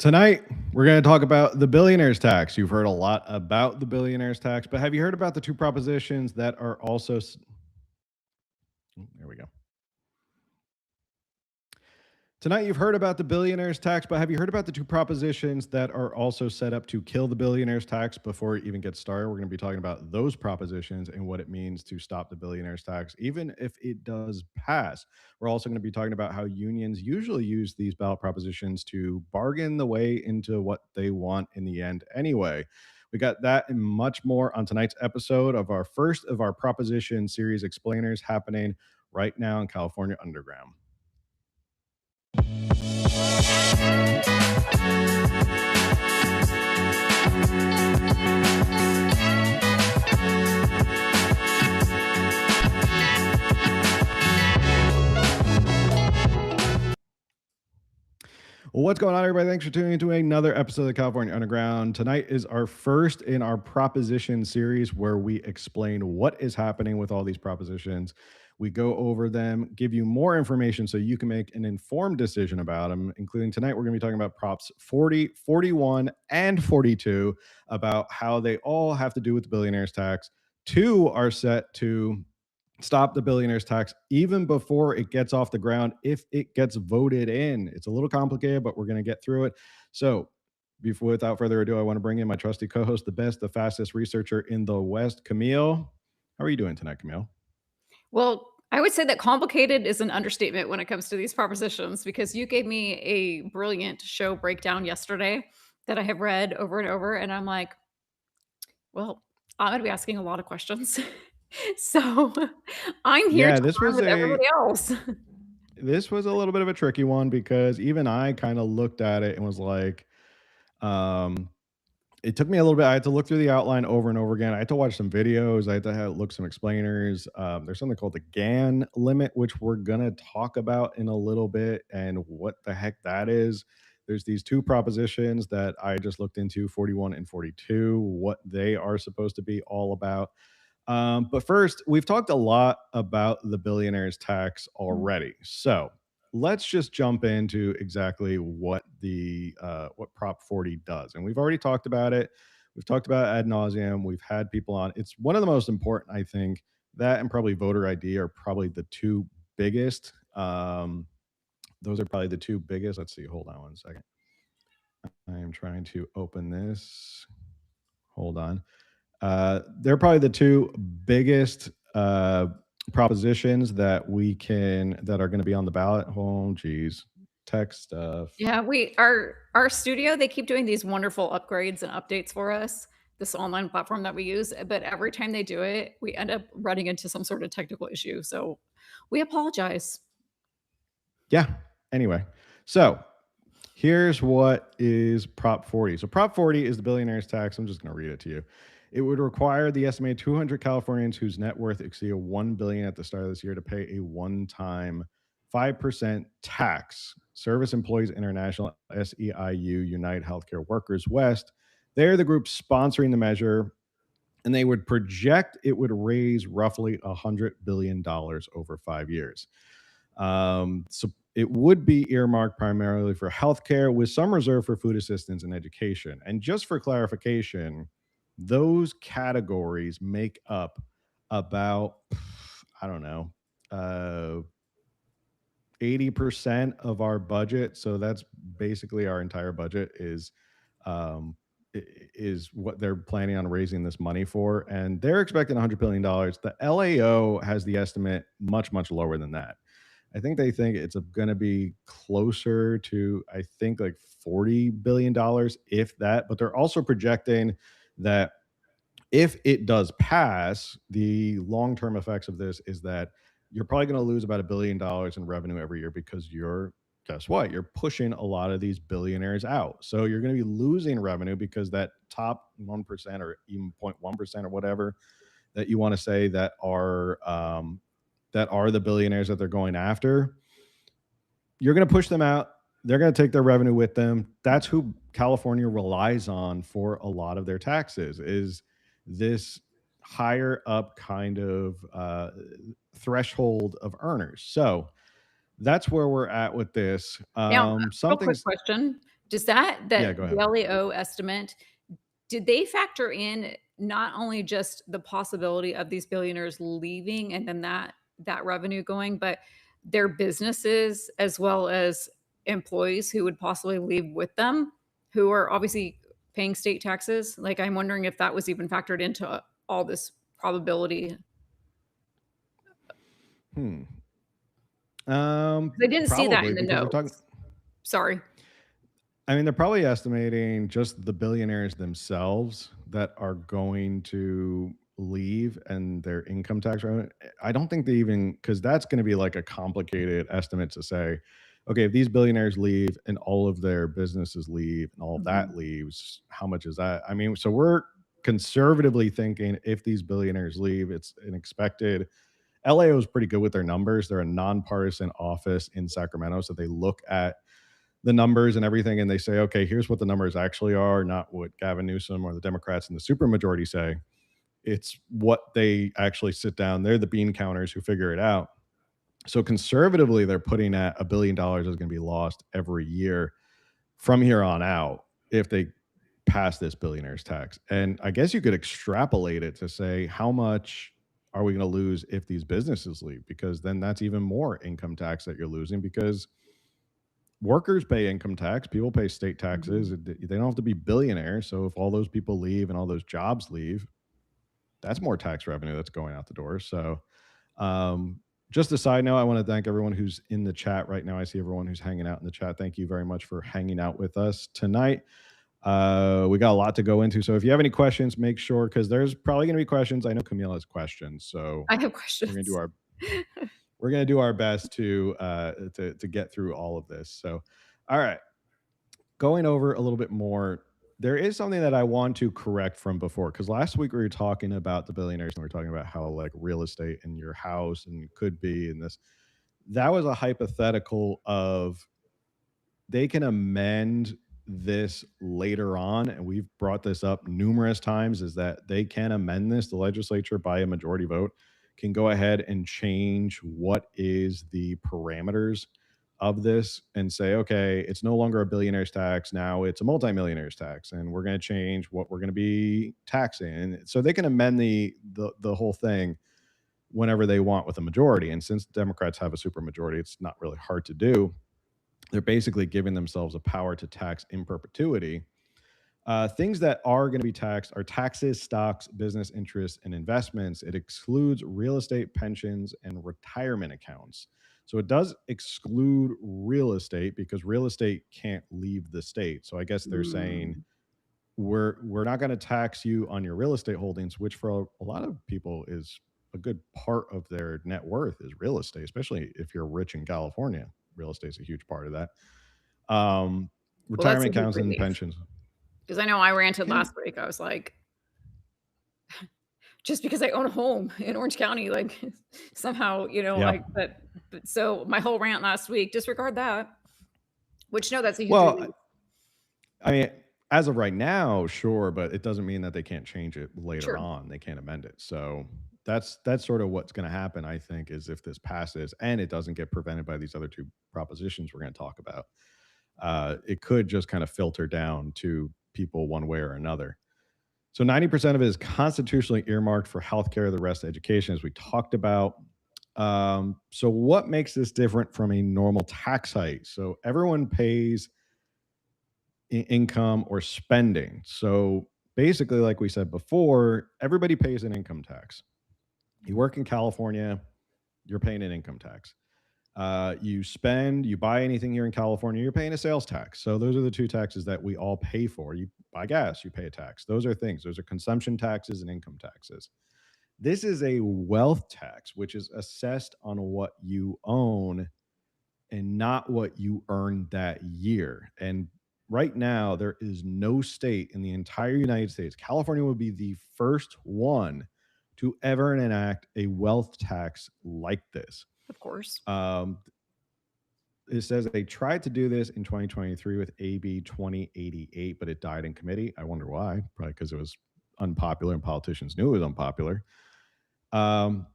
Tonight, we're going to talk about the billionaire's tax. You've heard a lot about the billionaire's tax, but have you heard about the two propositions that are also. There we go. Tonight, you've heard about the billionaire's tax, but have you heard about the two propositions that are also set up to kill the billionaire's tax before it even gets started? We're going to be talking about those propositions and what it means to stop the billionaire's tax, even if it does pass. We're also going to be talking about how unions usually use these ballot propositions to bargain the way into what they want in the end anyway. We got that and much more on tonight's episode of our first of our proposition series explainers happening right now in California Underground. Well, what's going on, everybody? Thanks for tuning into another episode of the California Underground. Tonight is our first in our proposition series where we explain what is happening with all these propositions. We go over them, give you more information so you can make an informed decision about them, including tonight, we're going to be talking about props 40, 41, and 42 about how they all have to do with the billionaire's tax. Two are set to stop the billionaire's tax even before it gets off the ground if it gets voted in. It's a little complicated, but we're going to get through it. So without further ado, I want to bring in my trusty co-host, the best, the fastest researcher in the West, Camille. How are you doing tonight, Camille? Well, I would say that complicated is an understatement when it comes to these propositions, because you gave me a brilliant show breakdown yesterday that I have read over and over, and I'm like, well, I'm going to be asking a lot of questions. So I'm here Yeah, to learn with everybody else. this was a little bit of a tricky one because even I kind of looked at it and was like, it took me a little bit. I had to look through the outline over and over again. I had to watch some videos. I had to look some explainers. There's something called the Gann limit, which we're gonna talk about in a little bit, and what the heck that is. There's these two propositions that I just looked into, 41 and 42, what they are supposed to be all about. But first, we've talked a lot about the billionaire's tax already. So let's just jump into exactly what Prop 40 does. And we've already talked about it. We've talked about it ad nauseum. We've had people on. It's one of the most important, I think. That and probably voter ID are probably the two biggest. Those are probably the two biggest. Let's see. Hold on one second. I am trying to open this. Hold on. They're probably the two biggest propositions that are going to be on the ballot. Oh, geez, tech stuff. Yeah, our studio, they keep doing these wonderful upgrades and updates for us, this online platform that we use, but every time they do it, we end up running into some sort of technical issue. So we apologize. Yeah. Anyway, so here's what is Prop 40. So Prop 40 is the billionaire's tax. I'm just going to read it to you. It would require the estimated 200 Californians whose net worth exceed $1 billion at the start of this year to pay a one-time 5% tax. Service Employees International, SEIU, United Healthcare Workers West. They're the group sponsoring the measure, and they would project it would raise roughly $100 billion over 5 years. So it would be earmarked primarily for healthcare, with some reserved for food assistance and education. And just for clarification, those categories make up about, I don't know, 80% of our budget. So that's basically our entire budget is what they're planning on raising this money for. And they're expecting $100 billion. The LAO has the estimate much, much lower than that. I think they think it's going to be closer to, I think, like $40 billion, if that. But they're also projecting that if it does pass, the long-term effects of this is that you're probably going to lose about $1 billion in revenue every year because guess what? You're pushing a lot of these billionaires out. So you're going to be losing revenue because that top 1% or even 0.1% or whatever that you want to say that are the billionaires that they're going after, you're going to push them out. They're going to take their revenue with them. That's who California relies on for a lot of their taxes, is this higher up kind of threshold of earners. So that's where we're at with this. Now, real quick question. Does that Yeah, go the ahead. LAO estimate, did they factor in not only just the possibility of these billionaires leaving and then that revenue going, but their businesses as well as employees who would possibly leave with them, who are obviously paying state taxes? Like, I'm wondering if that was even factored into all this probability. Hmm. 'Cause I didn't see that Probably in the because they're talking. notes. Sorry. I mean, they're probably estimating just the billionaires themselves that are going to leave and their income tax revenue. I don't think they even, because that's going to be like a complicated estimate to say, okay, if these billionaires leave and all of their businesses leave and all of that Mhm, leaves, how much is that? I mean, so we're conservatively thinking if these billionaires leave, it's an expected. LAO is pretty good with their numbers. They're a nonpartisan office in Sacramento, so they look at the numbers and everything, and they say, okay, here's what the numbers actually are, not what Gavin Newsom or the Democrats and the supermajority say. It's what they actually sit down. They're the bean counters who figure it out. So conservatively, they're putting at $1 billion is going to be lost every year from here on out if they pass this billionaire's tax. And I guess you could extrapolate it to say how much are we going to lose if these businesses leave? Because then that's even more income tax that you're losing because workers pay income tax, people pay state taxes. mhm. They don't have to be billionaires. So if all those people leave and all those jobs leave, that's more tax revenue that's going out the door. So, um, just a side note, I want to thank everyone who's in the chat right now. I see everyone who's hanging out in the chat. Thank you very much for hanging out with us tonight. We got a lot to go into. So if you have any questions, make sure because there's probably going to be questions. I know Camille has questions, so I have we're going to do questions. our best to get through all of this. So, all right, going over a little bit more, there is something that I want to correct from before because last week we were talking about the billionaires and we were talking about how like real estate in your house and could be in this. That was a hypothetical of they can amend this later on, and we've brought this up numerous times, is that they can amend this. The legislature, by a majority vote, can go ahead and change what is the parameters of this and say, okay, it's no longer a billionaire's tax. Now it's a multimillionaire's tax, and we're going to change what we're going to be taxing. And so they can amend the whole thing whenever they want with a majority. And since Democrats have a supermajority, it's not really hard to do. They're basically giving themselves a power to tax in perpetuity. Things that are going to be taxed are taxes, stocks, business interests, and investments. It excludes real estate, pensions, and retirement accounts. So it does exclude real estate because real estate can't leave the state. So I guess they're saying Mm, we're not going to tax you on your real estate holdings, which for a lot of people is a good part of their net worth is real estate, especially if you're rich in California. Real estate is a huge part of that. Um, well, that's a Retirement big accounts and relief pensions because I know I ranted can. last week. I was like, just because I own a home in Orange County, like somehow, Yeah. but so my whole rant last week, disregard that, which no, that's a huge Well, relief. I mean, as of right now, sure, but it doesn't mean that they can't change it later Sure. on. They can't amend it. So that's sort of what's going to happen. I think is if this passes and it doesn't get prevented by these other two propositions we're going to talk about, it could just kind of filter down to people one way or another. So 90% of it is constitutionally earmarked for healthcare, the rest education, as we talked about. So what makes this different from a normal tax hike? So everyone pays income or spending. So basically, like we said before, everybody pays an income tax. You work in California, you're paying an income tax. You spend, you buy anything here in California, you're paying a sales tax. So those are the two taxes that we all pay for. You buy gas, you pay a tax. Those are things. Those are consumption taxes and income taxes. This is a wealth tax, which is assessed on what you own and not what you earned that year. And right now, there is no state in the entire United States. California would be the first one to ever enact a wealth tax like this. Of course. Um, it says they tried to do this in 2023 with AB 2088, but it died in committee. I wonder why. Probably because it was unpopular and politicians knew it was unpopular. Um,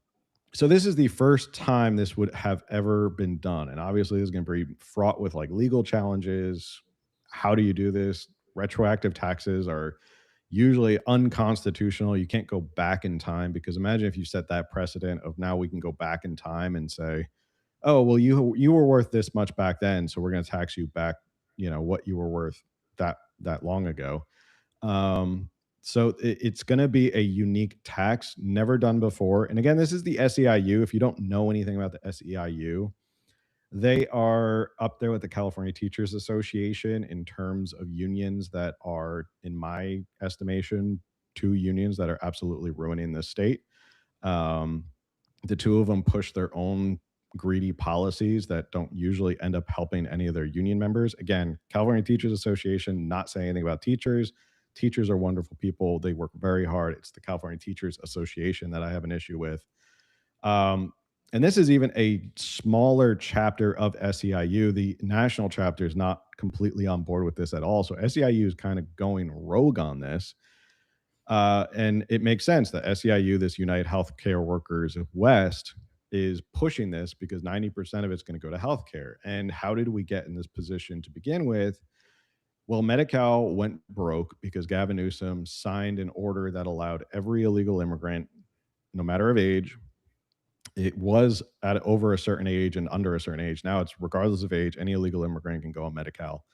so this is the first time this would have ever been done, and obviously this is going to be fraught with like legal challenges. how do you do this? Retroactive taxes are usually unconstitutional. You can't go back in time, because imagine if you set that precedent of now we can go back in time and say, oh well, you were worth this much back then, so we're going to tax you back, what you were worth that long ago. um it's going to be a unique tax, never done before. And again, this is the SEIU. If you don't know anything about the SEIU, they are up there with the California Teachers Association in terms of unions that are, in my estimation, two unions that are absolutely ruining this state. um the two of them push their own greedy policies that don't usually end up helping any of their union members. Again, California Teachers Association, not saying anything about teachers. Teachers are wonderful people. They work very hard. It's the California Teachers Association that I have an issue with. Um, and this is even a smaller chapter of SEIU. The national chapter is not completely on board with this at all. So SEIU is kind of going rogue on this. And it makes sense that SEIU, this United Healthcare Workers West, is pushing this because 90% of it's going to go to healthcare. And how did we get in this position to begin with? Well, Medi-Cal went broke because Gavin Newsom signed an order that allowed every illegal immigrant, no matter of age, it was at over a certain age and under a certain age. Now it's regardless of age, any illegal immigrant can go on Medi-Cal.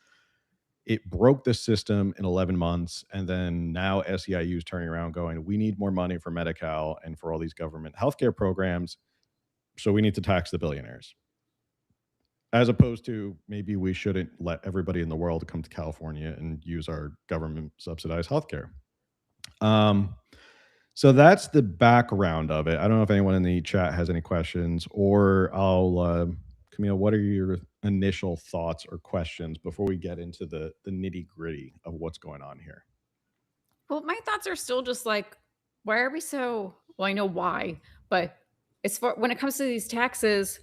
It broke the system in 11 months. And then now SEIU is turning around going, we need more money for Medi-Cal and for all these government healthcare programs. So we need to tax the billionaires. As opposed to, maybe we shouldn't let everybody in the world come to California and use our government subsidized healthcare. Um, so that's the background of it. I don't know if anyone in the chat has any questions, or Camille, what are your initial thoughts or questions before we get into the nitty gritty of what's going on here? Well, my thoughts are still just like, why are we so, well, I know why, but as far when it comes to these taxes,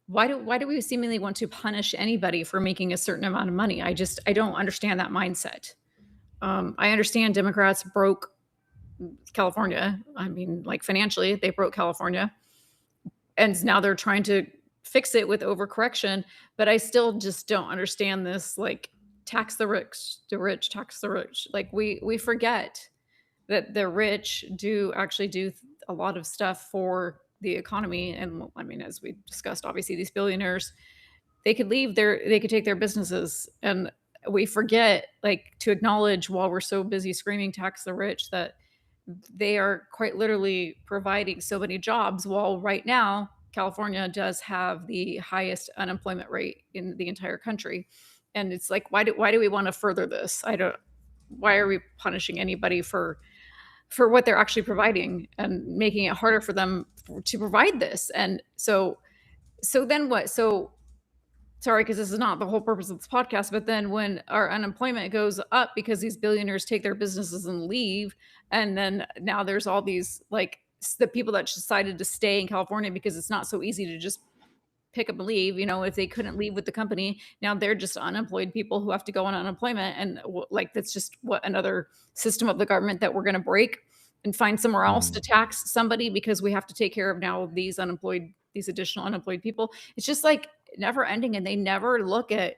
why do we seemingly want to punish anybody for making a certain amount of money? I don't understand that mindset. I understand Democrats broke California. I mean, like financially, they broke California, and now they're trying to fix it with overcorrection. But I still just don't understand this. Like, tax the rich, tax the rich. Like we forget that the rich do actually do a lot of stuff for the economy. And I mean, as we discussed, obviously these billionaires, they could take their businesses, and we forget, like, to acknowledge, while we're so busy screaming tax the rich, that they are quite literally providing so many jobs. While right now California does have the highest unemployment rate in the entire country. And it's like, why do we want to further this? I don't Why are we punishing anybody for what they're actually providing and making it harder for them to provide this? And so then what? So sorry, because this is not the whole purpose of this podcast, but then when our unemployment goes up because these billionaires take their businesses and leave, and then now there's all these, like, the people that decided to stay in California because it's not so easy to just pick up and leave. If they couldn't leave with the company, now they're just unemployed people who have to go on unemployment. And like, that's just what another system of the government that we're going to break and find somewhere else to Mhm. tax somebody, because we have to take care of now these additional unemployed people. It's just like never ending. And they never look at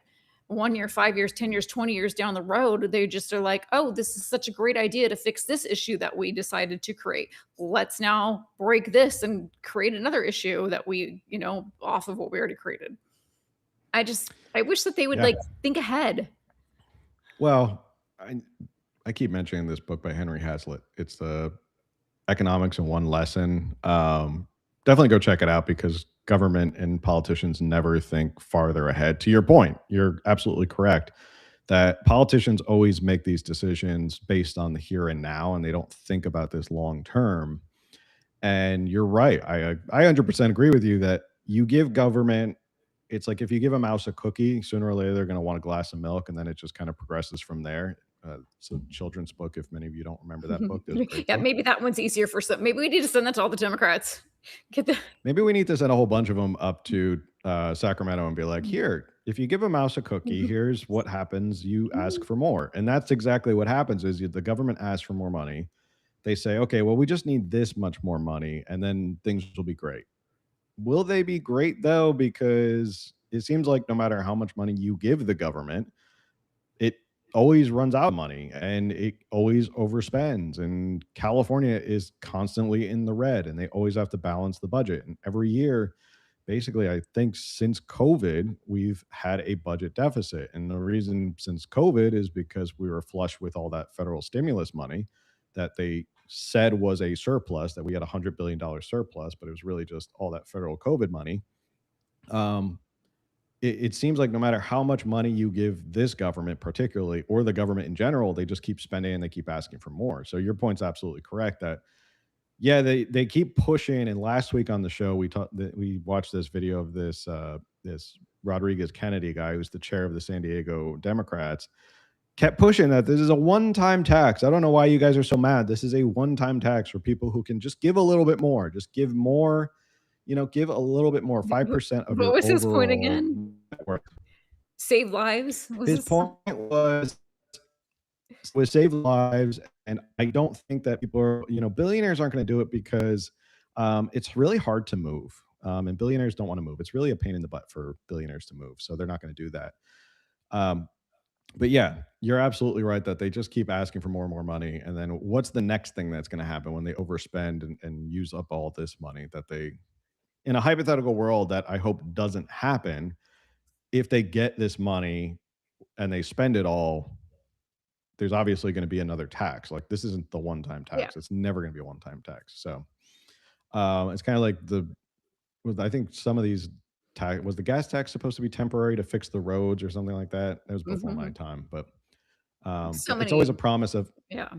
1 year, 5 years, 10 years, 20 years down the road. They just are like, oh, this is such a great idea to fix this issue that we decided to create. Let's now break this and create another issue that off of what we already created. I wish that they would, Yeah. like, think ahead. Well, I keep mentioning this book by Henry Hazlitt. It's the Economics in One Lesson. Definitely go check it out, because government and politicians never think farther ahead. To your point, you're absolutely correct that politicians always make these decisions based on the here and now, and they don't think about this long term. And you're right. I 100% agree with you that you give government, it's like if you give a mouse a cookie, sooner or later they're going to want a glass of milk, and then it just kind of progresses from there. It's a children's book. If many of you don't remember that book, that's a great Yeah, book. maybe that one's easier for some. Maybe we need to send that to all the Democrats. Get the Maybe we need to send a whole bunch of them up to Sacramento and be like, here, if you give a mouse a cookie, here's what happens. You ask for more. And that's exactly what happens is the government asks for more money. They say, okay, well, we just need this much more money, and then things will be great. Will they be great though? Because it seems like no matter how much money you give the government, always runs out of money and it always overspends. And California is constantly in the red and they always have to balance the budget. And every year, basically, I think since COVID, we've had a budget deficit. And the reason since COVID is because we were flush with all that federal stimulus money that they said was a surplus, that we had $100 billion surplus, but it was really just all that federal COVID money. Um, it seems like no matter how much money you give this government, particularly, or the government in general, they just keep spending and they keep asking for more. So your point's absolutely correct that yeah, they keep pushing. And last week on the show, we watched this video of this Rodriguez Kennedy guy, who's the chair of the San Diego Democrats, kept pushing that this is a one-time tax. I don't know why you guys are so mad. This is a one-time tax for people who can just give a little bit more, just give more, give a little bit more, 5% of What your was his point overall again? net worth. Save lives? Was His this point was save lives, and I don't think that people are, billionaires aren't going to do it because it's really hard to move, and billionaires don't want to move. It's really a pain in the butt for billionaires to move, so they're not going to do that. Um, but yeah, you're absolutely right that they just keep asking for more and more money, and then what's the next thing that's going to happen when they overspend and use up all this money that they, in a hypothetical world that I hope doesn't happen, if they get this money and they spend it all, there's obviously going to be another tax. Like this isn't the one-time Yeah. tax. It's never going to be a one-time tax. So it's kind of like I think some of these tax was the gas tax supposed to be temporary to fix the roads or something like that. That was before my Mhm. time, but So it's always a many promise of yeah.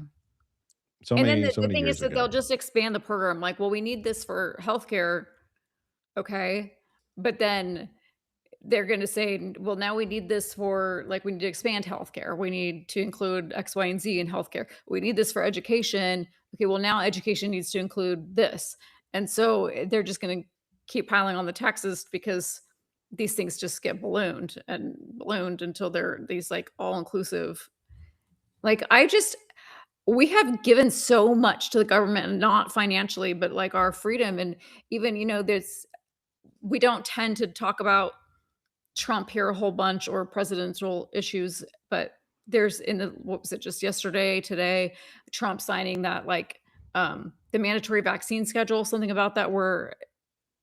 so And then many the so the many thing is years that they'll ago. just expand the program, like, "Well, we need this for healthcare." Okay. But then they're gonna say, "Well, now we need this for like, we need to expand healthcare. We need to include X, Y, and Z in healthcare. We need this for education. Okay, well, now education needs to include this." And so, they're just gonna keep piling on the taxes because these things just get ballooned and ballooned until they're these, like, all-inclusive like, I just we have given so much to the government, not financially, but, like, our freedom and even, there's we don't tend to talk about Trump here a whole bunch or presidential issues, but there's in the what was it just yesterday, today, Trump signing that like the mandatory vaccine schedule, something about that where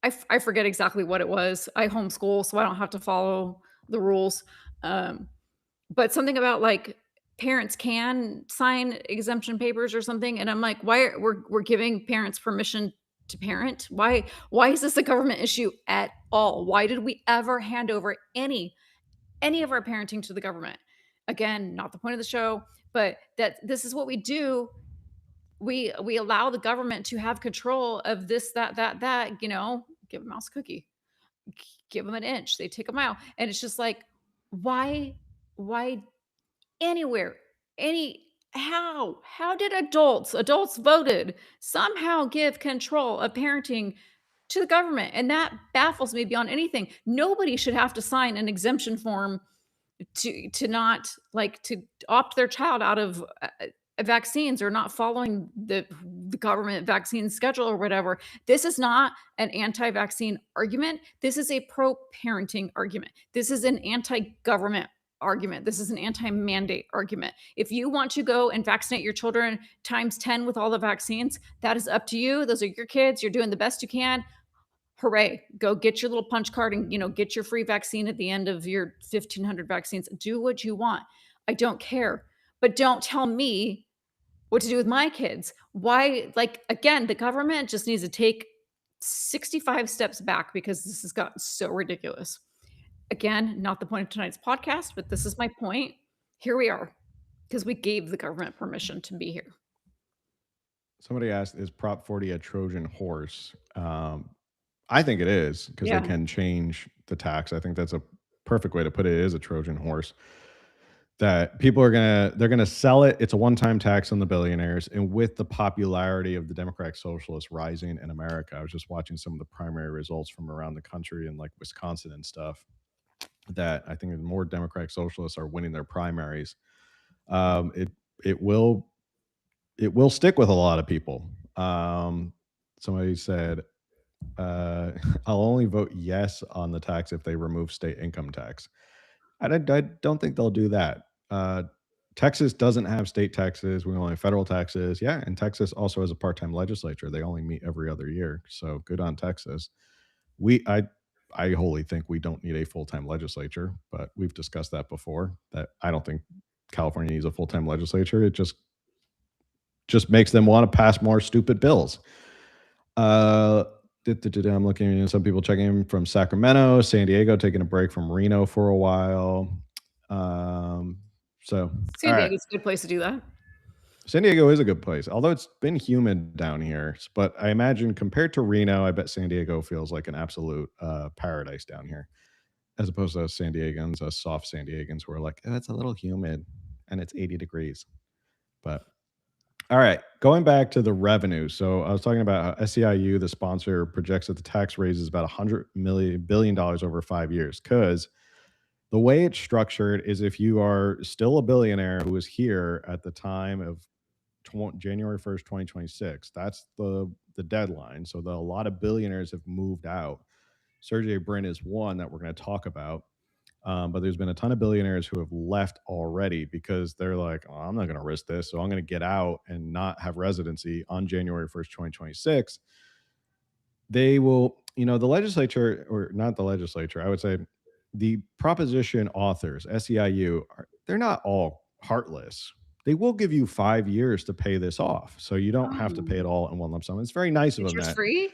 I forget exactly what it was. I homeschool, so I don't have to follow the rules. Um, but something about like parents can sign exemption papers or something, and I'm like, why we're giving parents permission to parent? Why is this a government issue at all? Why did we ever hand over any of our parenting to the government? Again, not the point of the show, but that this is what we do. We allow the government to have control of this, that, give a mouse a cookie, give them an inch, they take a mile. And it's just like, why anywhere, any how did adults voted somehow give control of parenting to the government? And that baffles me beyond anything. Nobody should have to sign an exemption form to not like to opt their child out of vaccines or not following the government vaccine schedule or whatever. This is not an anti-vaccine argument. This is a pro-parenting argument. This is an anti-government argument. This is an anti-mandate argument. If you want to go and vaccinate your children times 10 with all the vaccines, that is up to you. Those are your kids. You're doing the best you can. Hooray, go get your little punch card and, get your free vaccine at the end of your 1,500 vaccines. Do what you want. I don't care. But don't tell me what to do with my kids. Why like, again, the government just needs to take 65 steps back because this has gotten so ridiculous. Again, not the point of tonight's podcast, but this is my point. Here we are because we gave the government permission to be here. Somebody asked, "Is Prop 40 a Trojan horse?" I think it is because they Yeah. can change the tax. I think that's a perfect way to put it. It is a Trojan horse that people are they're gonna sell it. It's a one-time tax on the billionaires, and with the popularity of the Democratic Socialists rising in America, I was just watching some of the primary results from around the country and like Wisconsin and stuff. That I think more Democratic Socialists are winning their primaries. Um, it it will it will stick with a lot of people. Somebody said, "I'll only vote yes on the tax if they remove state income tax." I don't think they'll do that. Texas doesn't have state taxes. We only have federal taxes. Yeah, and Texas also has a part-time legislature. They only meet every other year. So good on Texas. We I wholly think we don't need a full-time legislature, but we've discussed that before. That I don't think California needs a full-time legislature. It just makes them want to pass more stupid bills. Uh, I'm looking at some people checking in from Sacramento, San Diego, taking a break from Reno for a while. Um, so, all San right. Diego's a good place to do that. San Diego is a good place, although it's been humid down here. But I imagine compared to Reno, I bet San Diego feels like an absolute paradise down here, as opposed to us San Diegans, us soft San Diegans, who are like, oh, it's a little humid and it's 80 degrees. But all right, going back to the revenue. So I was talking about how SEIU, the sponsor, projects that the tax raise is about 100 billion dollars over 5 years. Because the way it's structured is if you are still a billionaire who was here at the time of January 1st, 2026, that's the deadline. So a lot of billionaires have moved out. Sergey Brin is one that we're going to talk about. But there's been a ton of billionaires who have left already because they're like, oh, I'm not going to risk this. So I'm going to get out and not have residency on January 1st, 2026. They will, the legislature, or not the legislature, I would say the proposition authors, SEIU, they're not all heartless. They will give you 5 years to pay this off. So you don't have to pay it Oh, all in one lump sum. It's very nice of them interest that free?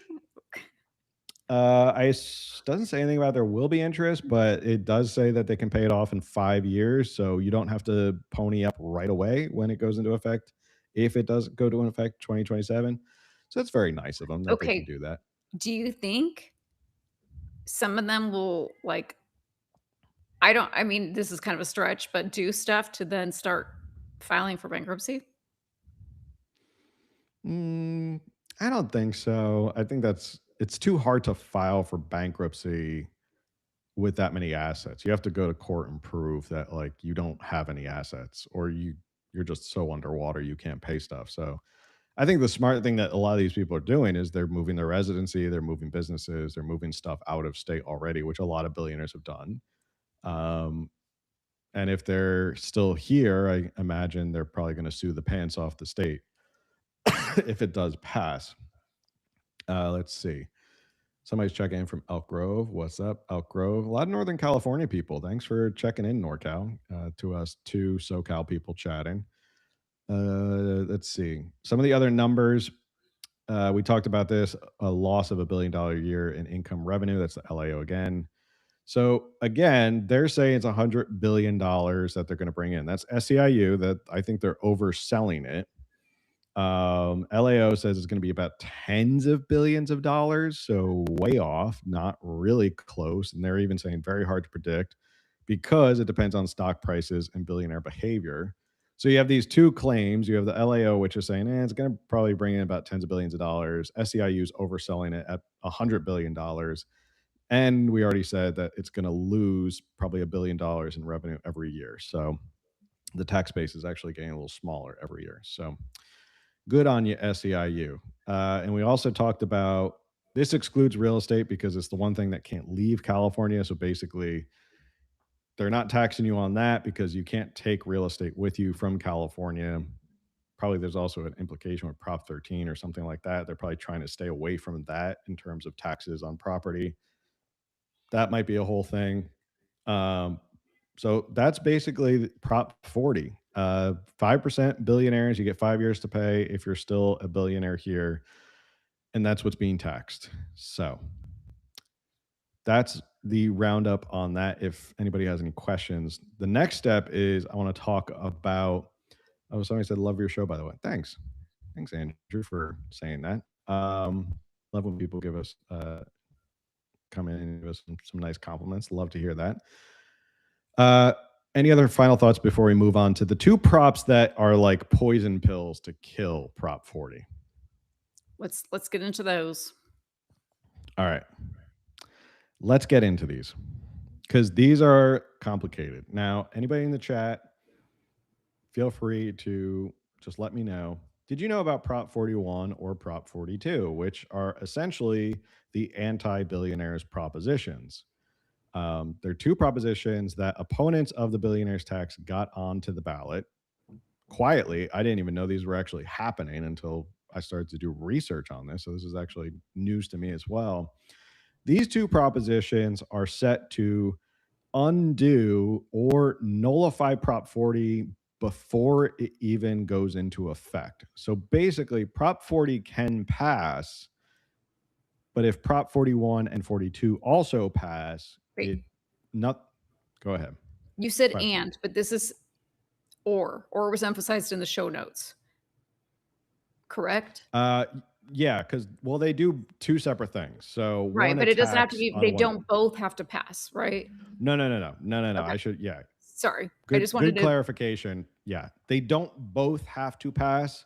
doesn't say anything about there will be interest, but it does say that they can pay it off in 5 years, so you don't have to pony up right away when it goes into effect. If it does go to an effect 2027, so it's very nice of them that they can Okay. do that. Do you think some of them will, like I mean, this is kind of a stretch, but do stuff to then start filing for bankruptcy? Mm, I don't think so. I think it's too hard to file for bankruptcy with that many assets. You have to go to court and prove that like you don't have any assets or you're just so underwater you can't pay stuff. So I think the smart thing that a lot of these people are doing is they're moving their residency, they're moving businesses, they're moving stuff out of state already, which a lot of billionaires have done. Um, and if they're still here, I imagine they're probably going to sue the pants off the state if it does pass. Let's see. Somebody's checking in from Elk Grove. What's up, Elk Grove? A lot of Northern California people. Thanks for checking in, NorCal, to us two SoCal people chatting. Let's see. Some of the other numbers. We talked about this, a loss of $1 billion a year in income revenue. That's the LAO again. So again, they're saying it's $100 billion that they're going to bring in. That's SEIU. That I think they're overselling it. LAO says it's going to be about tens of billions of dollars, so way off, not really close. And they're even saying very hard to predict because it depends on stock prices and billionaire behavior. So you have these two claims. You have the LAO, which is saying it's going to probably bring in about tens of billions of dollars. SEIU is overselling it at $100 billion. And we already said that it's going to lose probably $1 billion in revenue every year. So the tax base is actually getting a little smaller every year. So good on you, SEIU. And we also talked about this excludes real estate because it's the one thing that can't leave California. So basically, they're not taxing you on that because you can't take real estate with you from California. Probably there's also an implication with Prop 13 or something like that. They're probably trying to stay away from that in terms of taxes on property. That might be a whole thing. Um, so that's basically Prop 40. 5% billionaires, you get 5 years to pay if you're still a billionaire here. And that's what's being taxed. So that's the roundup on that. If anybody has any questions, the next step is I want to talk about. Oh, somebody said, love your show, by the way. Thanks. Thanks, Andrew, for saying that. Love when people give us, come in and give us some nice compliments. Love to hear that. Uh, any other final thoughts before we move on to the two props that are like poison pills to kill Prop 40? Let's get into those. All right. Let's get into these because these are complicated. Now, anybody in the chat, feel free to just let me know. Did you know about Prop 41 or Prop 42, which are essentially the anti billionaires propositions? They're two propositions that opponents of the billionaires tax got onto the ballot. quietly, I didn't even know these were actually happening until I started to do research on this. So this is actually news to me as well. These two propositions are set to undo or nullify Prop 40 before it even goes into effect. So basically, Prop 40 can pass, but if Prop 41 and 42 also pass, it Wait, not go ahead. you said Question. "and," but this is "or" was emphasized in the show notes, correct? Uh yeah, cuz well they do two separate things. So Right, one but it doesn't have to attacks be on they one. don't both have to pass, right? No, no, no, no. No, no, no. Okay, I should yeah. sorry. I Good just wanted good to clarification. Yeah. They don't both have to pass,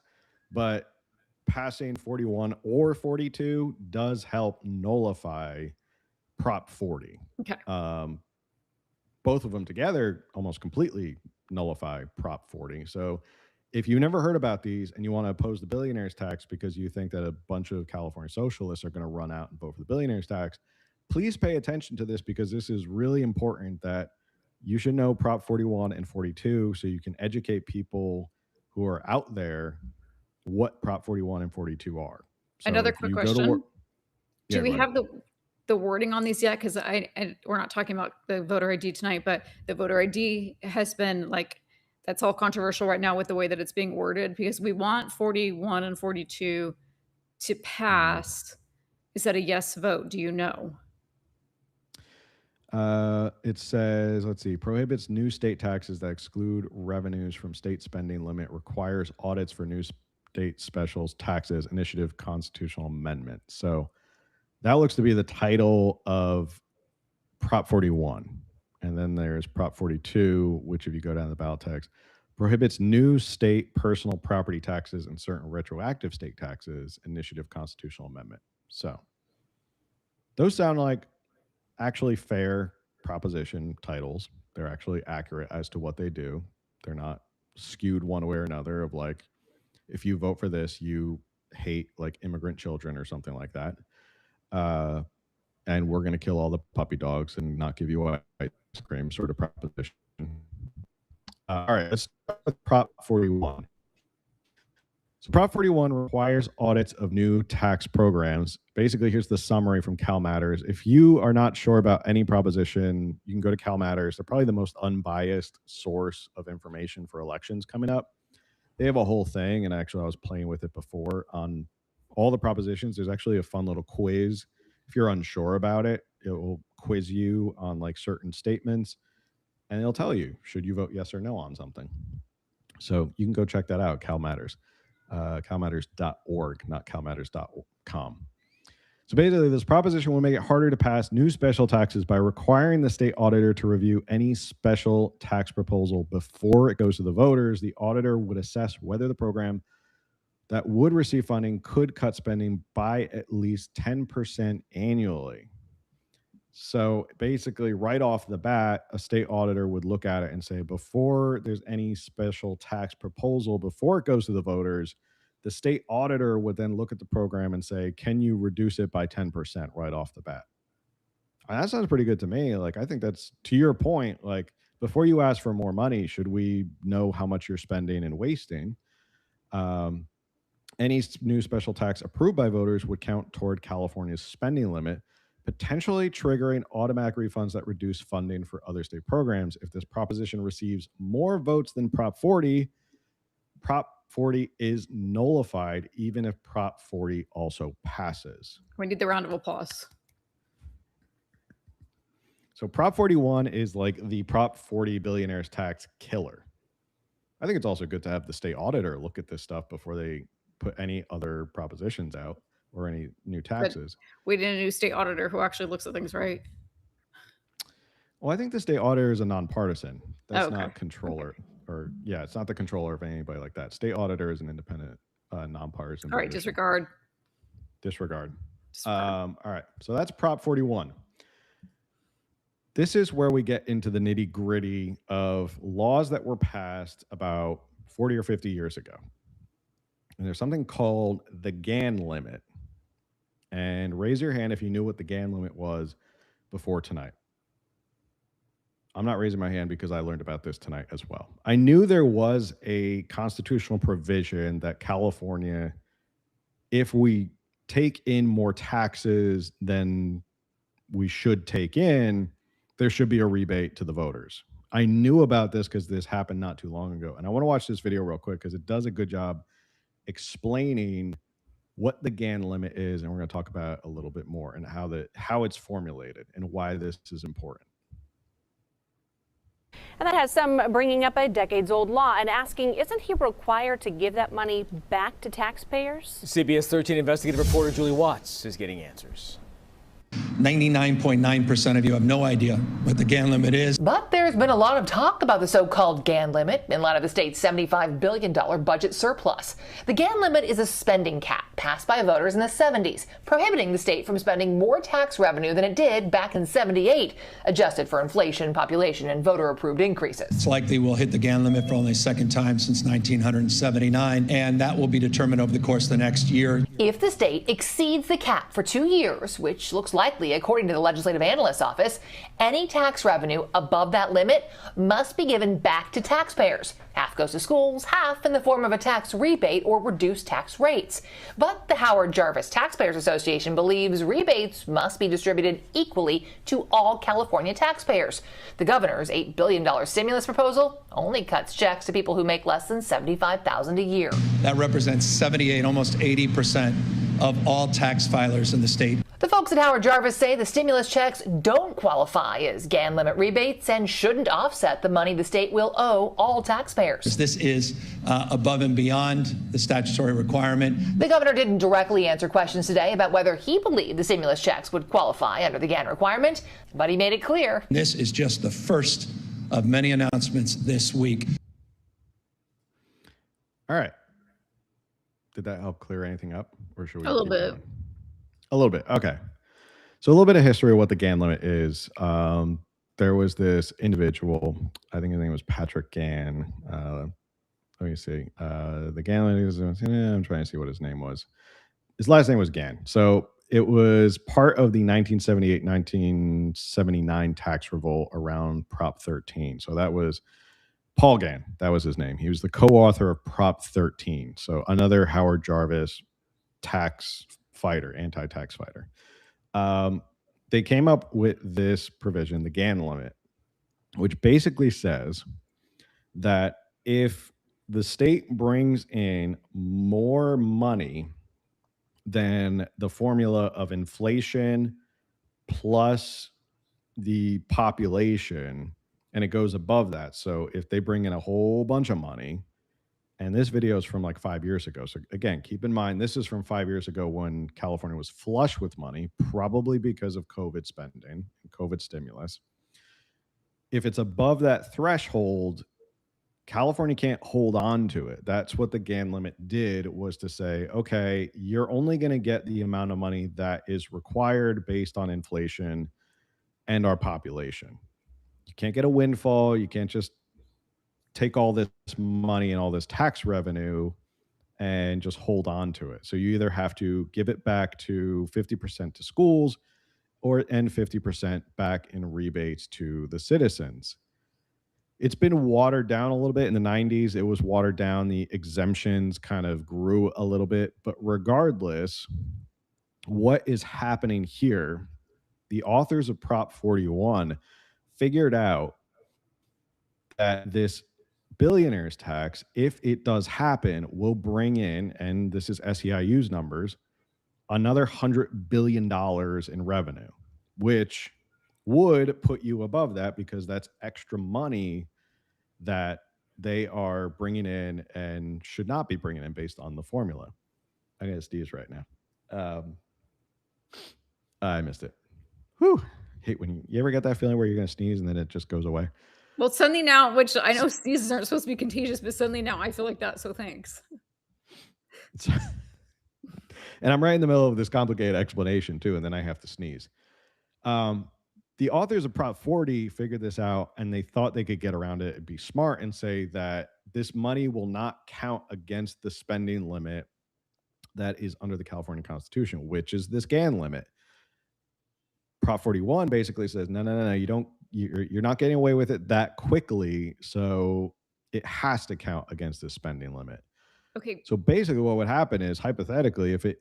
but passing 41 or 42 does help nullify Prop 40. okay. Um, both of them together almost completely nullify Prop 40. So if you never heard about these and you want to oppose the billionaires tax because you think that a bunch of California socialists are going to run out and vote for the billionaires tax, please pay attention to this because this is really important that you should know Prop 41 and 42 so you can educate people who are out there what Prop 41 and 42 are. So Another if quick you go to work, question. Do yeah, we go ahead. have the wording on these yet? 'Cause we're not talking about the voter ID tonight, but the voter ID has been, like that's all controversial right now with the way that it's being worded because we want 41 and 42 to Mhm. pass. Is that a yes vote? Do you know? It says, let's see, prohibits new state taxes that exclude revenues from state spending limit, requires audits for new state specials, taxes, initiative, constitutional amendment. So that looks to be the title of Prop 41. And then there's Prop 42, which, if you go down the ballot text, prohibits new state personal property taxes and certain retroactive state taxes, initiative, constitutional amendment. So those sound like actually fair proposition titles. They're actually accurate as to what they do. They're not skewed one way or another of like, if you vote for this, you hate like immigrant children or something like that. Uh, and we're going to kill all the puppy dogs and not give you ice cream sort of proposition. All right, let's start with Prop 41. So Prop 41 requires audits of new tax programs. Basically, here's the summary from Cal Matters. If you are not sure about any proposition, you can go to Cal Matters. They're probably the most unbiased source of information for elections coming up. They have a whole thing, and actually, I was playing with it before on all the propositions. There's actually a fun little quiz. If you're unsure about it, it will quiz you on like certain statements, and it'll tell you should you vote yes or no on something. So you can go check that out, Cal Matters, calmatters.org, not calmatters.com. So basically, this proposition will make it harder to pass new special taxes by requiring the state auditor to review any special tax proposal before it goes to the voters. The auditor would assess whether the program that would receive funding could cut spending by at least 10% annually. So basically, right off the bat, a state auditor would look at it and say, before there's any special tax proposal, before it goes to the voters, the state auditor would then look at the program and say, can you reduce it by 10% right off the bat? And that sounds pretty good to me. Like, I think that's to your point. Like, before you ask for more money, should we know how much you're spending and wasting? Um, any new special tax approved by voters would count toward California's spending limit, potentially triggering automatic refunds that reduce funding for other state programs. If this proposition receives more votes than Prop 40, Prop 40 is nullified, even if Prop 40 also passes. We need the round of applause. So Prop 41 is like the Prop 40 billionaires tax killer. I think it's also good to have the state auditor look at this stuff before they put any other propositions out or any new But taxes. we need a new state auditor who actually looks at things right. Well, I think the state auditor is a nonpartisan. Oh, That's okay. not Okay. controller, or yeah, it's not the controller of anybody like that. State auditor is an independent, nonpartisan All right, position. disregard. Disregard. Disregard. All right, so that's Prop 41. This is where we get into the nitty gritty of laws that were passed about 40 or 50 years ago. And there's something called the Gann limit. And raise your hand if you knew what the Gann limit was before tonight. I'm not raising my hand because I learned about this tonight as well. I knew there was a constitutional provision that California, if we take in more taxes than we should take in, there should be a rebate to the voters. I knew about this because this happened not too long ago. And I want to watch this video real quick because it does a good job explaining what the Gann limit is. And we're going to talk about it a little bit more and how it's formulated and why this is important. And that has some bringing up a decades-old law and asking, isn't he required to give that money back to taxpayers? CBS 13 investigative reporter Julie Watts is getting answers. 99.9% of you have no idea what the Gann limit is. But there's been a lot of talk about the so-called Gann limit in light of the state's $75 billion budget surplus. The Gann limit is a spending cap passed by voters in the 70s, prohibiting the state from spending more tax revenue than it did back in '78, adjusted for inflation, population, and voter-approved increases. It's likely we'll hit the Gann limit for only a second time since 1979, and that will be determined over the course of the next year. If the state exceeds the cap for 2 years, which looks likely according to the Legislative Analyst's Office, any tax revenue above that limit must be given back to taxpayers. Half goes to schools, half in the form of a tax rebate or reduced tax rates. But the Howard Jarvis Taxpayers Association believes rebates must be distributed equally to all California taxpayers. The governor's $8 billion stimulus proposal only cuts checks to people who make less than $75,000 a year. That represents 78, almost 80% of all tax filers in the state. The folks at Howard Jarvis say the stimulus checks don't qualify as Gann limit rebates and shouldn't offset the money the state will owe all taxpayers. This is above and beyond the statutory requirement. The governor didn't directly answer questions today about whether he believed the stimulus checks would qualify under the Gann requirement, but he made it clear. This is just the first of many announcements this week. All right. Did that help clear anything up? Or should we A little keep bit. going? A little bit. Okay. So a little bit of history of what the Gann limit is. There was this individual, I think his name was Patrick Gann. Let me see. The Gann limit is, I'm trying to see what his name was. His last name was Gann. So it was part of the 1978-1979 tax revolt around Prop 13. So that was Paul Gann. That was his name. He was the co-author of Prop 13. So another Howard Jarvis tax fighter, anti-tax fighter. They came up with this provision, the Gann limit, which basically says that if the state brings in more money than the formula of inflation plus the population, and it goes above that. So if they bring in a whole bunch of money, and this video is from like 5 years ago. So again, keep in mind, this is from 5 years ago when California was flush with money, probably because of COVID spending, COVID stimulus. If it's above that threshold, California can't hold on to it. That's what the Gann limit did, was to say, okay, you're only going to get the amount of money that is required based on inflation and our population. You can't get a windfall. You can't just take all this money and all this tax revenue and just hold on to it. So you either have to give it back to 50% to schools and 50% back in rebates to the citizens. It's been watered down a little bit in the 90s. It was watered down. The exemptions kind of grew a little bit. But regardless, what is happening here, the authors of Prop 41 figured out that this billionaire's tax, if it does happen, will bring in, and this is SEIU's numbers, another $100 billion in revenue, which would put you above that because that's extra money that they are bringing in and should not be bringing in based on the formula. I'm going to sneeze right now. I missed it. Whew. Hate when you ever get that feeling where you're going to sneeze and then it just goes away. Well, suddenly now, which I know sneezes aren't supposed to be contagious, but suddenly now I feel like that. So thanks. And I'm right in the middle of this complicated explanation too, and then I have to sneeze. The authors of Prop 40 figured this out, and they thought they could get around it and be smart and say that this money will not count against the spending limit that is under the California Constitution, which is this Gann limit. Prop 41 basically says, no, you don't you're not getting away with it that quickly, so it has to count against the spending limit. Okay. So basically, what would happen is hypothetically, if it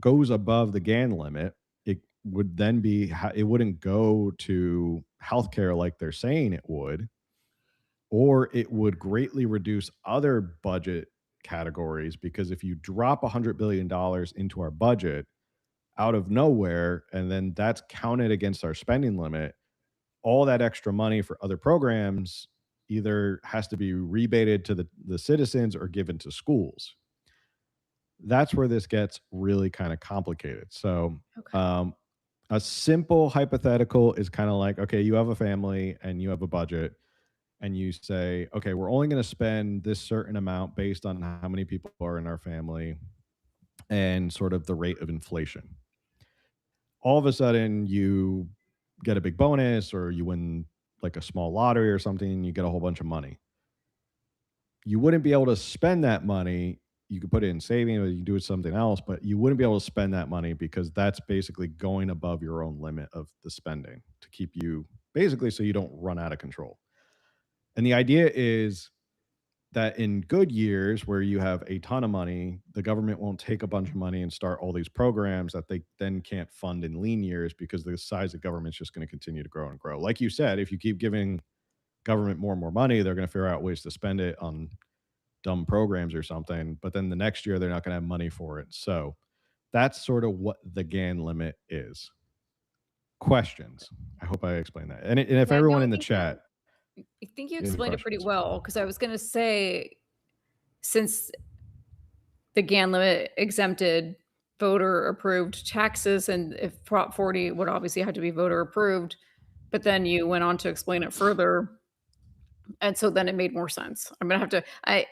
goes above the Gann limit, it would then be it wouldn't go to healthcare like they're saying it would, or it would greatly reduce other budget categories because if you drop $100 billion into our budget out of nowhere and then that's counted against our spending limit, all that extra money for other programs either has to be rebated to the citizens or given to schools. That's where this gets really kind of complicated. So, Okay. um, a simple hypothetical is kind of like, okay, you have a family and you have a budget, and you say, okay, we're only going to spend this certain amount based on how many people are in our family and sort of the rate of inflation. All of a sudden, you get a big bonus or you win like a small lottery or something, you get a whole bunch of money. You wouldn't be able to spend that money. You could put it in saving or you do it something else, but you wouldn't be able to spend that money because that's basically going above your own limit of the spending to keep you basically so you don't run out of control. And the idea is that in good years where you have a ton of money, the government won't take a bunch of money and start all these programs that they then can't fund in lean years because the size of government's just going to continue to grow and grow. Like you said, if you keep giving government more and more money, they're going to figure out ways to spend it on dumb programs or something. But then the next year, they're not going to have money for it. So that's sort of what the Gann limit is. Questions? I hope I explained that. And if Yeah, no, everyone I in the think chat, you any explained it pretty questions? well because I was gonna say, since the Gann limit exempted voter approved taxes, and if Prop 40 would obviously have to be voter approved, but then you went on to explain it further, and so then it made more sense. I'm gonna have to I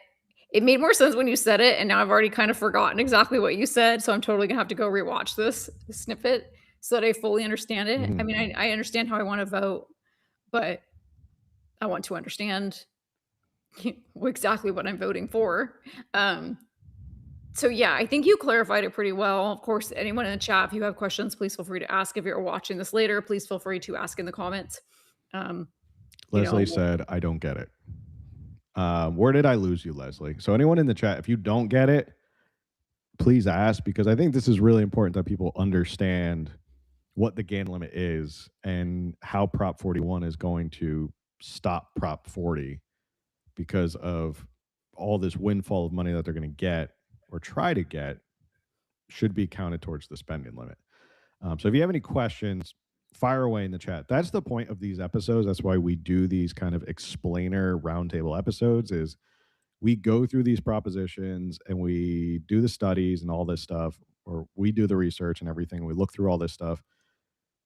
it made more sense when you said it, and now I've already kind of forgotten exactly what you said, so I'm totally gonna have to go rewatch this snippet so that I fully understand it. I Mhm. mean, I understand how I wanna vote, but I want to understand exactly what I'm voting for. Um, so yeah, I think you clarified it pretty well. Of course, anyone in the chat, if you have questions, please feel free to ask. If you're watching this later, please feel free to ask in the comments. Um, you know, Leslie said, I don't get it. Where did I lose you, Leslie? So anyone in the chat, if you don't get it, please ask because I think this is really important that people understand what the Gann limit is and how Prop 41 is going to stop Prop 40 because of all this windfall of money that they're going to get or try to get should be counted towards the spending limit. So if you have any questions, fire away in the chat. That's the point of these episodes. That's why we do these kind of explainer roundtable episodes is we go through these propositions and we do the studies and all this stuff, or we do the research and everything. We look through all this stuff.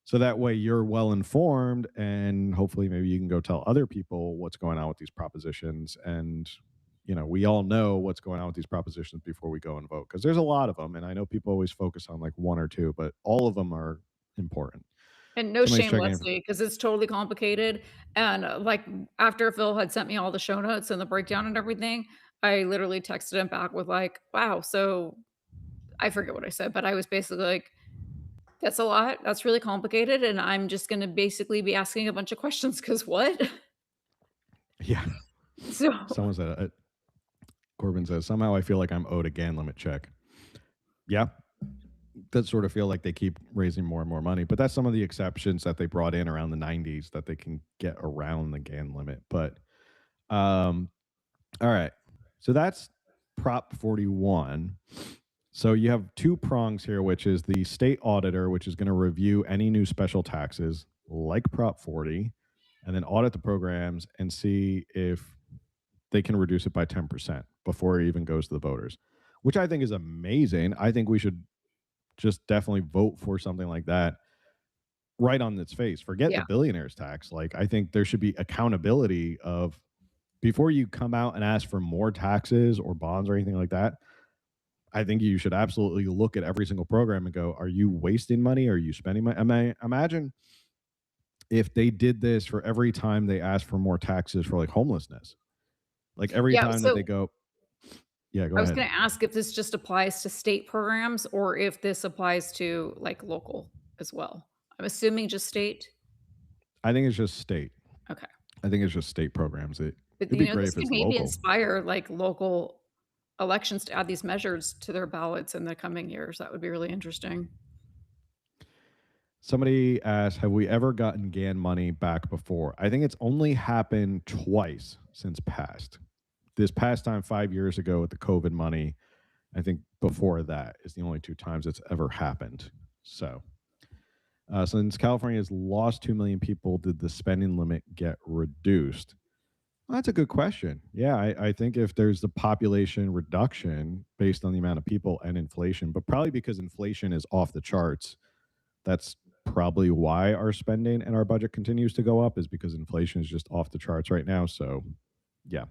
So that way you're well informed and hopefully maybe you can go tell other people what's going on with these propositions. And, we all know what's going on with these propositions before we go and vote because there's a lot of them. And I know people always focus on like one or two, but all of them are important. and no Somebody's shame, checking in. Leslie, because it's totally complicated. And like after Phil had sent me all the show notes and the breakdown and everything, I literally texted him back with like, "Wow, so I forget what I said, but I was basically like, that's a lot. That's really complicated, and I'm just gonna basically be asking a bunch of questions because what?" Yeah. So Someone said, Corbin says, somehow I feel like I'm owed a Gann limit check. Yeah, that sort of feel like they keep raising more and more money. But that's some of the exceptions that they brought in around the 90s that they can get around the Gann limit. But all right. So that's Prop 41. So you have two prongs here, which is the state auditor, which is going to review any new special taxes like Prop 40, and then audit the programs and see if they can reduce it by 10% before it even goes to the voters, which I think is amazing. I think we should just definitely vote for something like that right on its face. Forget the yeah. billionaires tax. Like, I think there should be accountability of before you come out and ask for more taxes or bonds or anything like that. I think you should absolutely look at every single program and go, are you wasting money? Are you spending money? Imagine if they did this for every time they ask for more taxes for like homelessness. Like every Yeah, time that they so go, yeah, go I was ahead. gonna ask if this just applies to state programs or if this applies to, like, local as well. I'm assuming just state? I think it's just state. Okay. I think it's just state programs. But, It'd be great this if could it's maybe local. inspire, like, local elections to add these measures to their ballots in the coming years. That would be really interesting. Somebody asked, have we ever gotten Gann money back before? I think it's only happened twice since past. This past time, 5 years ago with the COVID money, I think before that is the only two times it's ever happened. So, since California has lost 2 million people, did the spending limit get reduced? Well, that's a good question. Yeah, I think if there's the population reduction based on the amount of people and inflation, but probably because inflation is off the charts, that's probably why our spending and our budget continues to go up, is because inflation is just off the charts right now. So, yeah.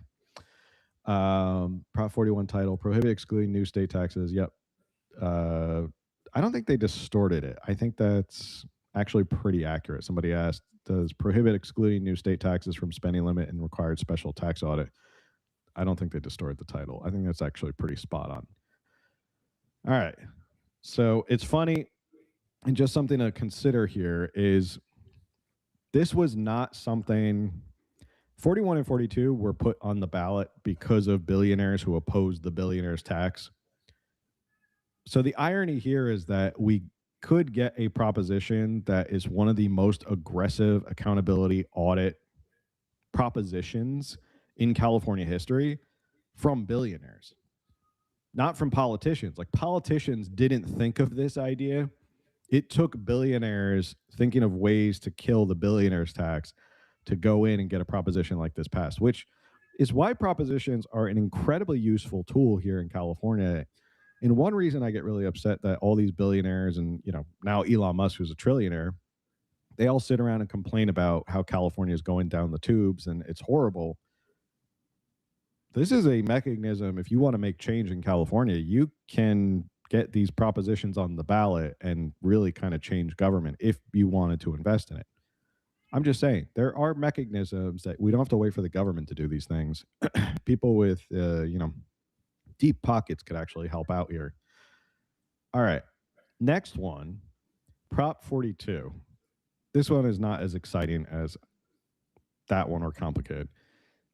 Prop 41 title, prohibit excluding new state taxes. Yep. I don't think they distorted it. I think that's actually pretty accurate. Somebody asked, does prohibit excluding new state taxes from spending limit and required special tax audit? I don't think they distorted the title. I think that's actually pretty spot on. All right. So it's funny, and just something to consider here is this was not something 41 and 42 were put on the ballot because of billionaires who opposed the billionaires tax. So the irony here is that we could get a proposition that is one of the most aggressive accountability audit propositions in California history from billionaires, not from politicians. Like, politicians didn't think of this idea. It took billionaires thinking of ways to kill the billionaires tax to go in and get a proposition like this passed, which is why propositions are an incredibly useful tool here in California. And one reason I get really upset that all these billionaires and, now Elon Musk, who's a trillionaire, they all sit around and complain about how California is going down the tubes and it's horrible. This is a mechanism. If you want to make change in California, you can get these propositions on the ballot and really kind of change government if you wanted to invest in it. I'm just saying, there are mechanisms that we don't have to wait for the government to do these things. People with, deep pockets could actually help out here. All right. Next one, Prop 42. This one is not as exciting as that one or complicated.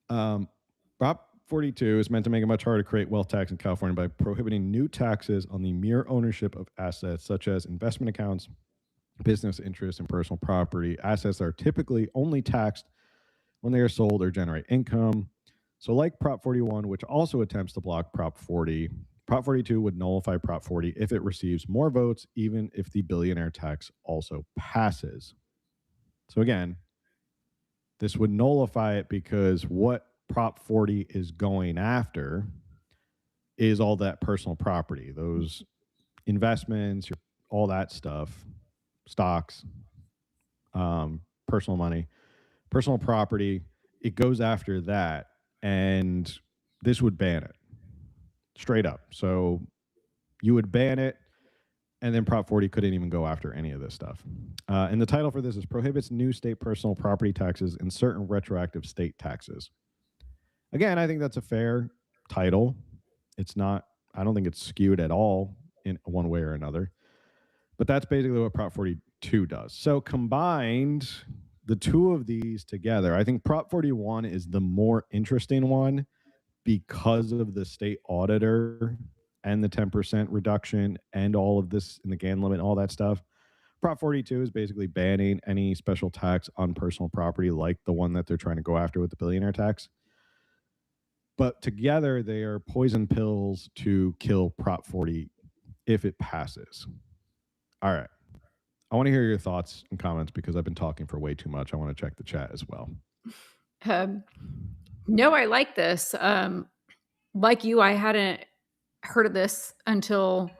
Prop 42 is meant to make it much harder to create wealth tax in California by prohibiting new taxes on the mere ownership of assets such as investment accounts, business interests, and personal property. Assets are typically only taxed when they are sold or generate income. So like Prop 41, which also attempts to block Prop 40, Prop 42 would nullify Prop 40 if it receives more votes, even if the billionaire tax also passes. So again, this would nullify it because what Prop 40 is going after is all that personal property, those investments, all that stuff, stocks, personal money, personal property. It goes after that. And this would ban it straight up. So you would ban it, and then Prop 40 couldn't even go after any of this stuff. And the title for this is Prohibits New State Personal Property Taxes and Certain Retroactive State Taxes. Again, I think that's a fair title. It's not, I don't think it's skewed at all in one way or another. But that's basically what Prop 42 does. So combined, the two of these together, I think Prop 41 is the more interesting one because of the state auditor and the 10% reduction and all of this in the Gann limit, all that stuff. Prop 42 is basically banning any special tax on personal property like the one that they're trying to go after with the billionaire tax. But together, they are poison pills to kill Prop 40 if it passes. All right. I want to hear your thoughts and comments because I've been talking for way too much. I want to check the chat as well. No, I like this. Like you, I hadn't heard of this until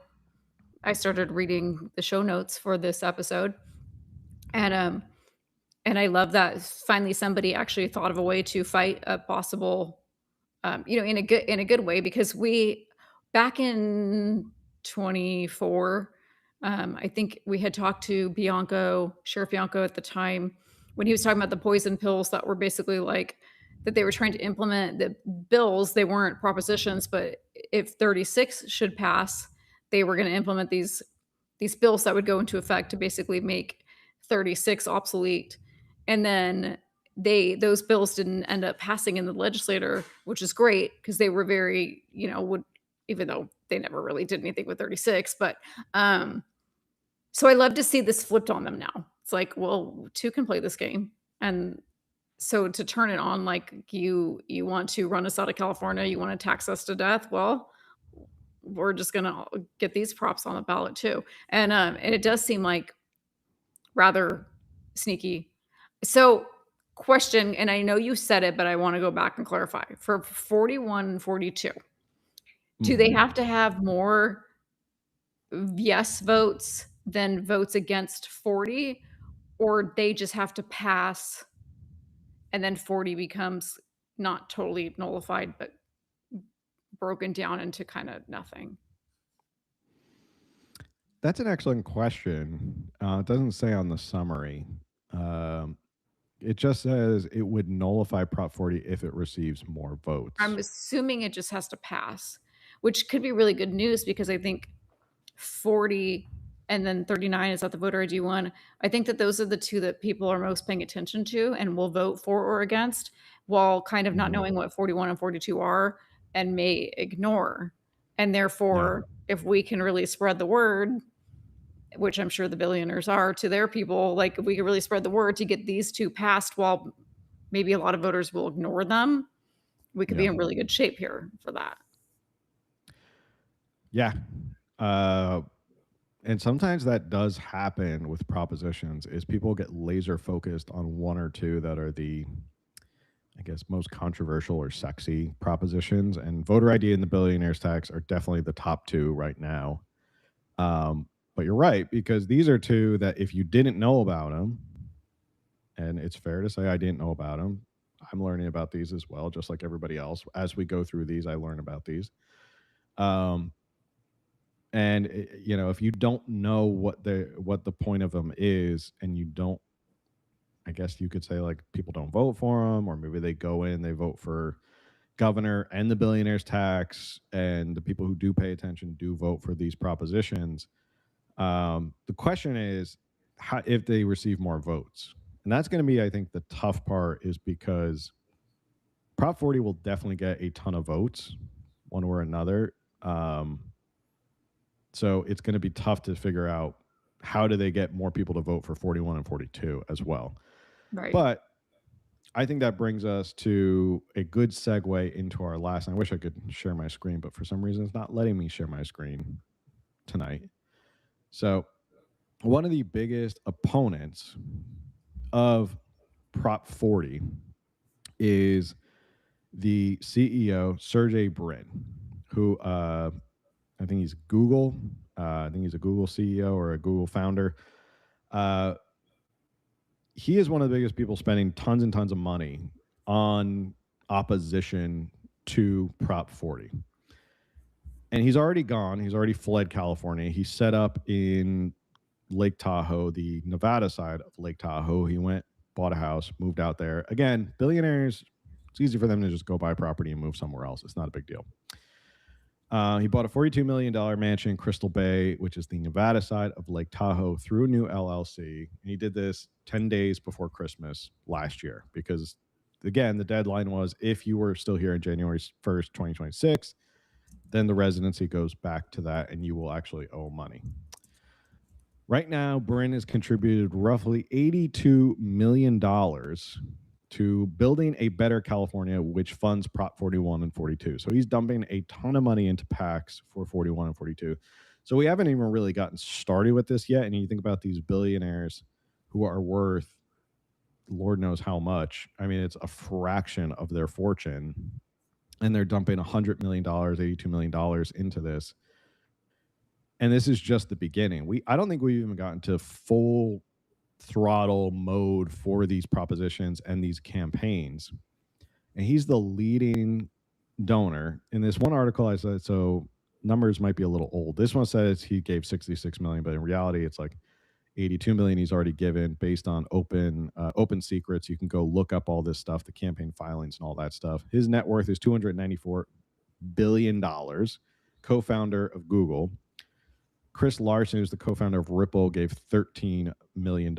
I started reading the show notes for this episode. And I love that finally somebody actually thought of a way to fight a possible, in a good way, because we back in 24. I think we had talked to Sheriff Bianco at the time, when he was talking about the poison pills that were basically like that they were trying to implement the bills. They weren't propositions, but if 36 should pass, they were going to implement these bills that would go into effect to basically make 36 obsolete. And then those bills didn't end up passing in the legislature, which is great because they were very, would, even though they never really did anything with 36, but so I love to see this flipped on them now. It's like, well, two can play this game. And so to turn it on, like you want to run us out of California, you want to tax us to death. Well, we're just gonna get these props on the ballot too. And it does seem like rather sneaky. So question, and I know you said it, but I want to go back and clarify. For 41 and 42, do they have to have more yes votes than votes against 40, or they just have to pass and then 40 becomes not totally nullified, but broken down into kind of nothing? That's an excellent question. It doesn't say on the summary. Um, it just says it would nullify Prop 40 if it receives more votes. I'm assuming it just has to pass, which could be really good news because I think 40 and then 39 is that the voter ID one. I think that those are the two that people are most paying attention to and will vote for or against, while kind of not knowing what 41 and 42 are and may ignore. And Yeah. therefore, if we can really spread the word, which I'm sure the billionaires are to their people, like if we can really spread the word to get these two passed while maybe a lot of voters will ignore them, we could be Yeah. in really good shape here for that. Yeah. Uh, and sometimes that does happen with propositions is people get laser focused on one or two that are the, I guess, most controversial or sexy propositions. And voter ID and the billionaires tax are definitely the top two right now. But you're right, because these are two that if you didn't know about them, and it's fair to say I didn't know about them, I'm learning about these as well, just like everybody else. As we go through these, I learn about these. Um, and if you don't know what the point of them is, and you don't, I guess you could say like people don't vote for them, or maybe they go in, they vote for governor and the billionaires tax, and the people who do pay attention do vote for these propositions. The question is how, if they receive more votes. And that's going to be, I think, the tough part is because Prop 40 will definitely get a ton of votes, one way or another. So it's going to be tough to figure out how do they get more people to vote for 41 and 42 as well. Right. But I think that brings us to a good segue into our last. I wish I could share my screen, but for some reason it's not letting me share my screen tonight. So one of the biggest opponents of Prop 40 is the CEO, Sergey Brin, who I think he's Google. I think he's a Google CEO or a Google founder. He is one of the biggest people spending tons and tons of money on opposition to Prop 40. And he's already gone. He's already fled California. He set up in Lake Tahoe, the Nevada side of Lake Tahoe. He went, bought a house, moved out there. Again, billionaires, it's easy for them to just go buy property and move somewhere else. It's not a big deal. He bought a $42 million mansion in Crystal Bay, which is the Nevada side of Lake Tahoe, through a new LLC. And he did this 10 days before Christmas last year because, again, the deadline was if you were still here on January 1st, 2026, then the residency goes back to that and you will actually owe money. Right now, Brin has contributed roughly $82 million to building a better California, which funds Prop 41 and 42. So he's dumping a ton of money into PACs for 41 and 42. So we haven't even really gotten started with this yet. And you think about these billionaires who are worth Lord knows how much. I mean, it's a fraction of their fortune. And they're dumping $100 million, $82 million into this. And this is just the beginning. I don't think we've even gotten to full throttle mode for these propositions and these campaigns. And he's the leading donor. In this one article I said, so numbers might be a little old. This one says he gave 66 million, but in reality it's like 82 million he's already given based on open secrets. You can go look up all this stuff, the campaign filings and all that stuff. His net worth is $294 billion, co-founder of Google. Chris Larson, who's the co-founder of Ripple, gave $13 million.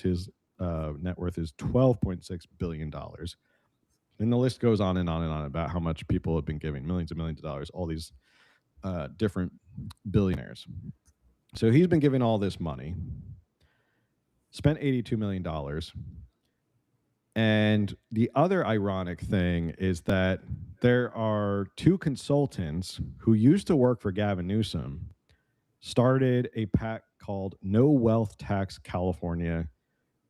His net worth is $12.6 billion. And the list goes on and on and on about how much people have been giving, millions and millions of dollars, all these different billionaires. So he's been giving all this money, spent $82 million. And the other ironic thing is that there are two consultants who used to work for Gavin Newsom, started a PAC called No Wealth Tax California,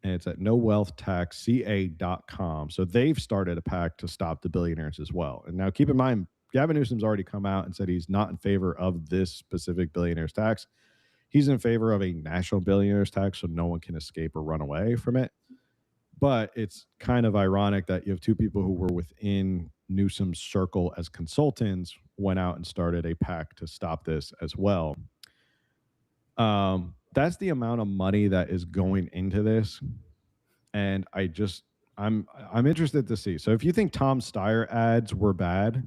and it's at nowealthtaxca.com. So they've started a PAC to stop the billionaires as well. And now keep in mind, Gavin Newsom's already come out and said he's not in favor of this specific billionaires tax. He's in favor of a national billionaires tax so no one can escape or run away from it. But it's kind of ironic that you have two people who were within Newsom's circle as consultants went out and started a PAC to stop this as well. That's the amount of money that is going into this. And I'm interested to see. So if you think Tom Steyer ads were bad,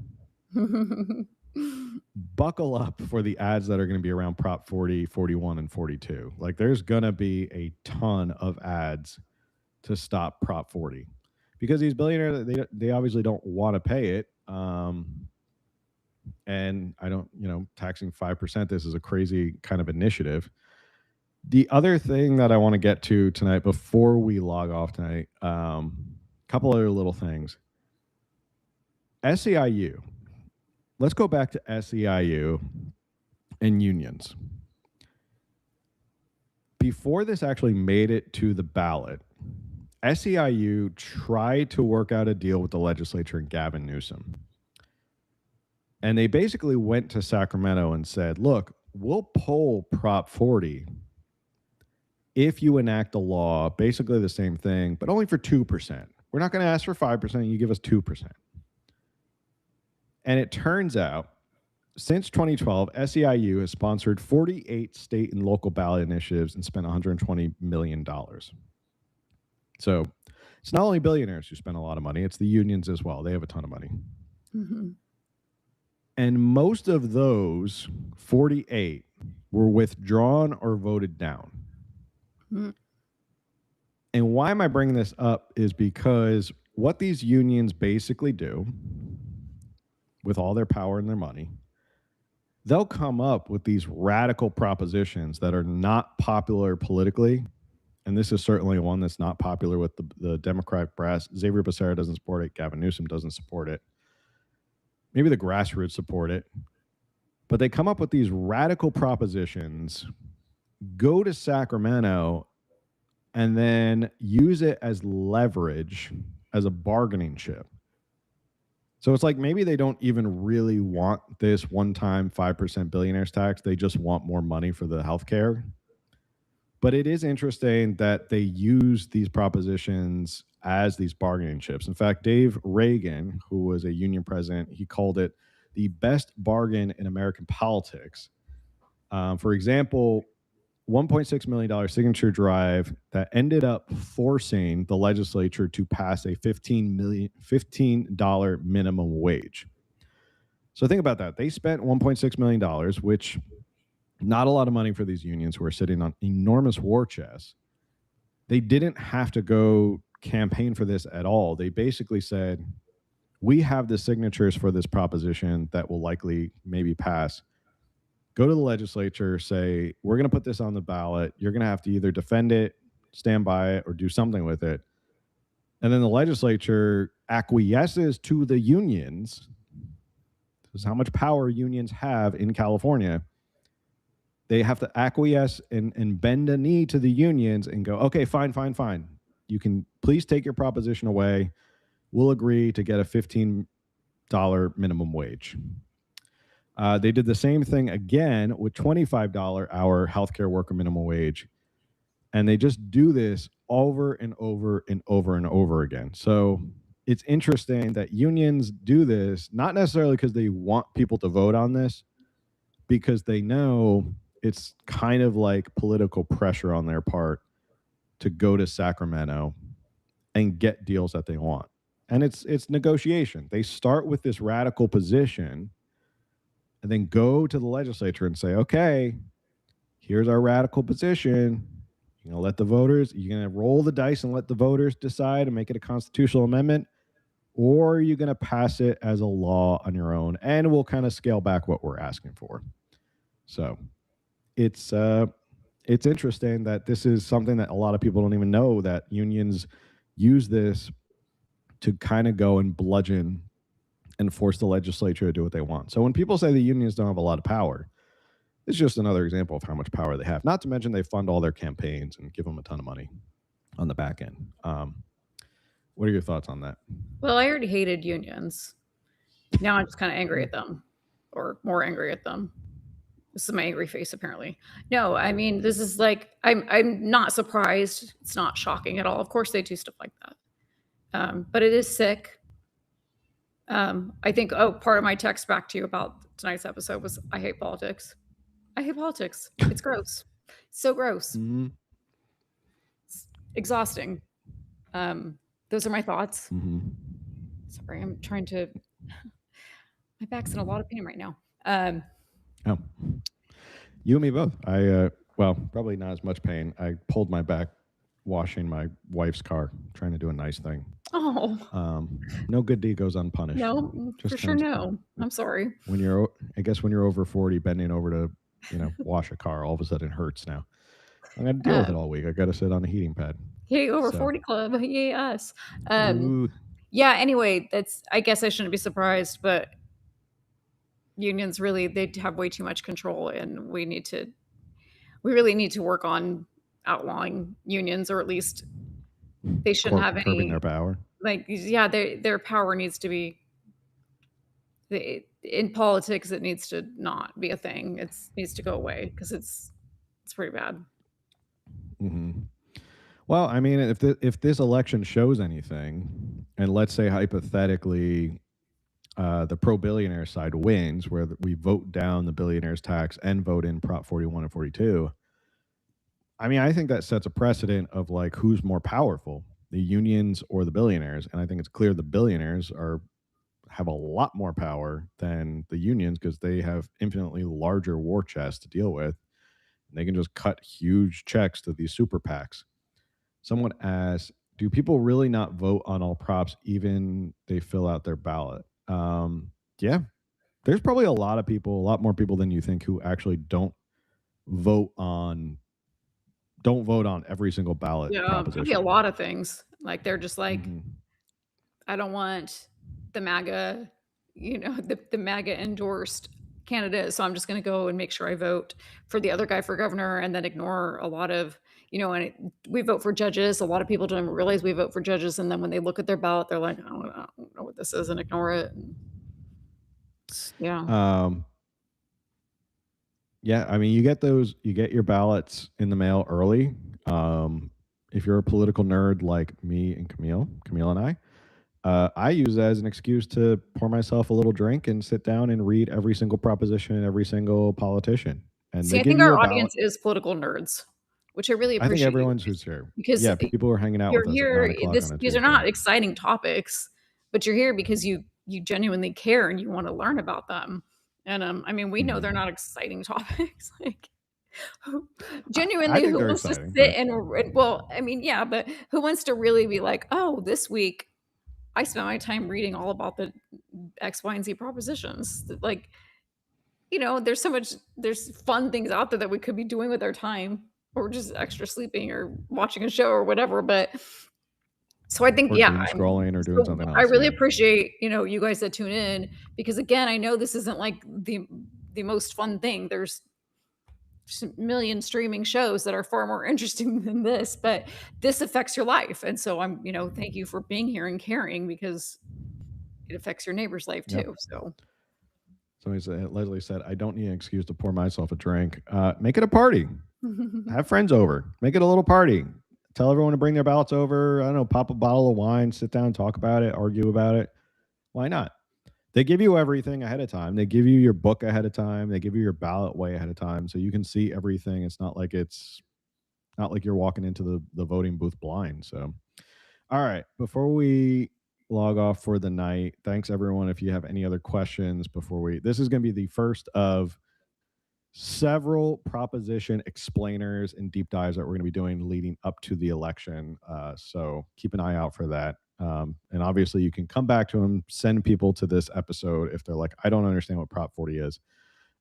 buckle up for the ads that are going to be around Prop 40, 41, and 42. Like there's going to be a ton of ads to stop Prop 40 because these billionaires, they obviously don't want to pay it. And I don't, taxing 5%, this is a crazy kind of initiative. The other thing that I want to get to tonight before we log off tonight, couple other little things. SEIU. Let's go back to SEIU and unions. Before this actually made it to the ballot, SEIU tried to work out a deal with the legislature and Gavin Newsom. And they basically went to Sacramento and said, look, we'll pull Prop 40 if you enact a law, basically the same thing, but only for 2%. We're not going to ask for 5%. You give us 2%. And it turns out, since 2012, SEIU has sponsored 48 state and local ballot initiatives and spent $120 million. So it's not only billionaires who spend a lot of money, it's the unions as well. They have a ton of money. Mm-hmm. And most of those 48 were withdrawn or voted down. Mm-hmm. And why am I bringing this up is because what these unions basically do with all their power and their money, they'll come up with these radical propositions that are not popular politically. And this is certainly one that's not popular with the Democratic brass. Xavier Becerra doesn't support it. Gavin Newsom doesn't support it. Maybe the grassroots support it. But they come up with these radical propositions, go to Sacramento, and then use it as leverage, as a bargaining chip. So it's like maybe they don't even really want this one-time 5% billionaires tax. They just want more money for the healthcare. But it is interesting that they use these propositions as these bargaining chips. In fact, Dave Reagan, who was a union president, he called it the best bargain in American politics. For example, $1.6 million signature drive that ended up forcing the legislature to pass a $15 minimum wage. So think about that. They spent $1.6 million, which not a lot of money for these unions who are sitting on enormous war chests. They didn't have to go campaign for this at all. They basically said, we have the signatures for this proposition that will likely maybe pass. Go to the legislature, say, we're going to put this on the ballot. You're going to have to either defend it, stand by it, or do something with it. And then the legislature acquiesces to the unions. This is how much power unions have in California. They have to acquiesce and bend a knee to the unions and go, okay, fine. You can please take your proposition away. We'll agree to get a $15 minimum wage. They did the same thing again with $25 hour healthcare worker minimum wage. And they just do this over and over and over and over again. So it's interesting that unions do this, not necessarily because they want people to vote on this, because they know it's kind of like political pressure on their part to go to Sacramento and get deals that they want. And it's negotiation. They start with this radical position and then go to the legislature and say, okay, here's our radical position. You're going to let the voters, you're going to roll the dice and let the voters decide and make it a constitutional amendment, or are you going to pass it as a law on your own? And we'll kind of scale back what we're asking for. So it's interesting that this is something that a lot of people don't even know, that unions use this to kind of go and bludgeon and force the legislature to do what they want. So when people say the unions don't have a lot of power, it's just another example of how much power they have. Not to mention they fund all their campaigns and give them a ton of money on the back end. What are your thoughts on that? Well, I already hated unions. Now I'm just kind of angry at them, or more angry at them. This is my angry face, apparently. No, I mean, this is like, I'm not surprised. It's not shocking at all. Of course they do stuff like that. But it is sick. I think, part of my text back to you about tonight's episode was, I hate politics. I hate politics. It's gross. So gross. Mm-hmm. It's exhausting. Those are my thoughts. Mm-hmm. Sorry, I'm trying to, my back's in a lot of pain right now. Oh, you and me both. Well, probably not as much pain. I pulled my back washing my wife's car, trying to do a nice thing. Oh, No good deed goes unpunished. no, Just for sure. kinda- No, I'm sorry. I guess when you're over 40, bending over to, wash a car, all of a sudden hurts now. I'm gonna deal with it all week. I got to sit on a heating pad. Yay, over So- 40 club. Yay, us. Ooh. Yeah, anyway, I guess I shouldn't be surprised, but unions really, they have way too much control, and we really need to work on outlawing unions, or at least they shouldn't have curbing any, their power. like, yeah, their power needs to be, in politics, it needs to not be a thing. It needs to go away, because it's pretty bad. Mm-hmm. Well, I mean, if this election shows anything, and let's say hypothetically, the pro-billionaire side wins, where we vote down the billionaires tax and vote in Prop 41 and 42, I mean, I think that sets a precedent of like who's more powerful, the unions or the billionaires. And I think it's clear the billionaires have a lot more power than the unions, because they have infinitely larger war chests to deal with. And they can just cut huge checks to these super PACs. Someone asked, do people really not vote on all props even they fill out their ballot? Yeah, there's probably a lot more people than you think, who actually don't vote on every single ballot Yeah, proposition. probably a lot of things. Like, they're just like, Mhm. I don't want the MAGA, the MAGA endorsed candidate, so I'm just going to go and make sure I vote for the other guy for governor, and then ignore a lot of, we vote for judges. A lot of people don't realize we vote for judges, and then when they look at their ballot, they're like, I don't know what this is, and ignore it. Yeah. Yeah, I mean, you get your ballots in the mail early. If you're a political nerd like me and Camille and I use that as an excuse to pour myself a little drink and sit down and read every single proposition and every single politician. And See, I think our audience is political nerds, which I really I appreciate. think everyone's who's here. Because Yeah, people are hanging out you're with us here. at 9 o'clock on a These are Tuesday. not exciting topics, but you're here because you genuinely care and you want to learn about them. And I mean, we know they're not exciting topics. Like, genuinely, think who they're wants to exciting, sit but- and well, I mean, yeah, but who wants to really be like, oh, this week I spent my time reading all about the X, Y, and Z propositions. Like, there's fun things out there that we could be doing with our time, or just extra sleeping or watching a show or whatever. But so I think, Or yeah, doom scrolling or doing something else. I really yeah. appreciate, you guys that tune in, because again, I know this isn't like the most fun thing. There's a million streaming shows that are far more interesting than this, but this affects your life. And so I'm, thank you for being here and caring, because it affects your neighbor's life Yep. too. So Leslie said, I don't need an excuse to pour myself a drink. Make it a party. Have friends over. Make it a little party. Tell everyone to bring their ballots over. I don't know, pop a bottle of wine, sit down, talk about it, argue about it. Why not? They give you everything ahead of time. They give you your book ahead of time. They give you your ballot way ahead of time, so you can see everything. It's not like you're walking into the voting booth blind. So, all right, before we log off for the night, thanks everyone. If you have any other questions before this is going to be the first of several proposition explainers and deep dives that we're going to be doing leading up to the election. So keep an eye out for that. And obviously, you can come back to them, send people to this episode if they're like, I don't understand what Prop 40 is.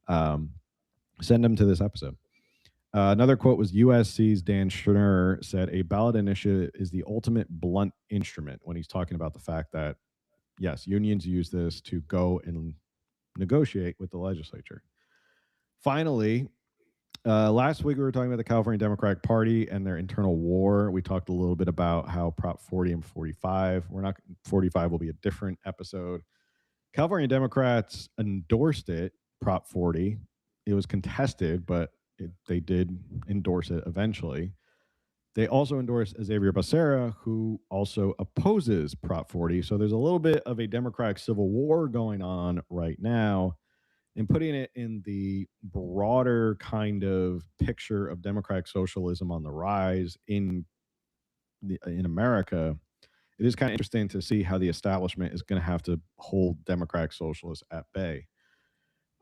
Send them to this episode. Another quote was USC's Dan Schnurr said, a ballot initiative is the ultimate blunt instrument, when he's talking about the fact that, yes, unions use this to go and negotiate with the legislature. Finally, last week we were talking about the California Democratic Party and their internal war. We talked a little bit about how Prop 40 and 45, 45 will be a different episode. California Democrats endorsed it, Prop 40. It was contested, but they did endorse it eventually. They also endorsed Xavier Becerra, who also opposes Prop 40. So there's a little bit of a Democratic civil war going on right now. And putting it in the broader kind of picture of democratic socialism on the rise in America, it is kind of interesting to see how the establishment is going to have to hold democratic socialists at bay.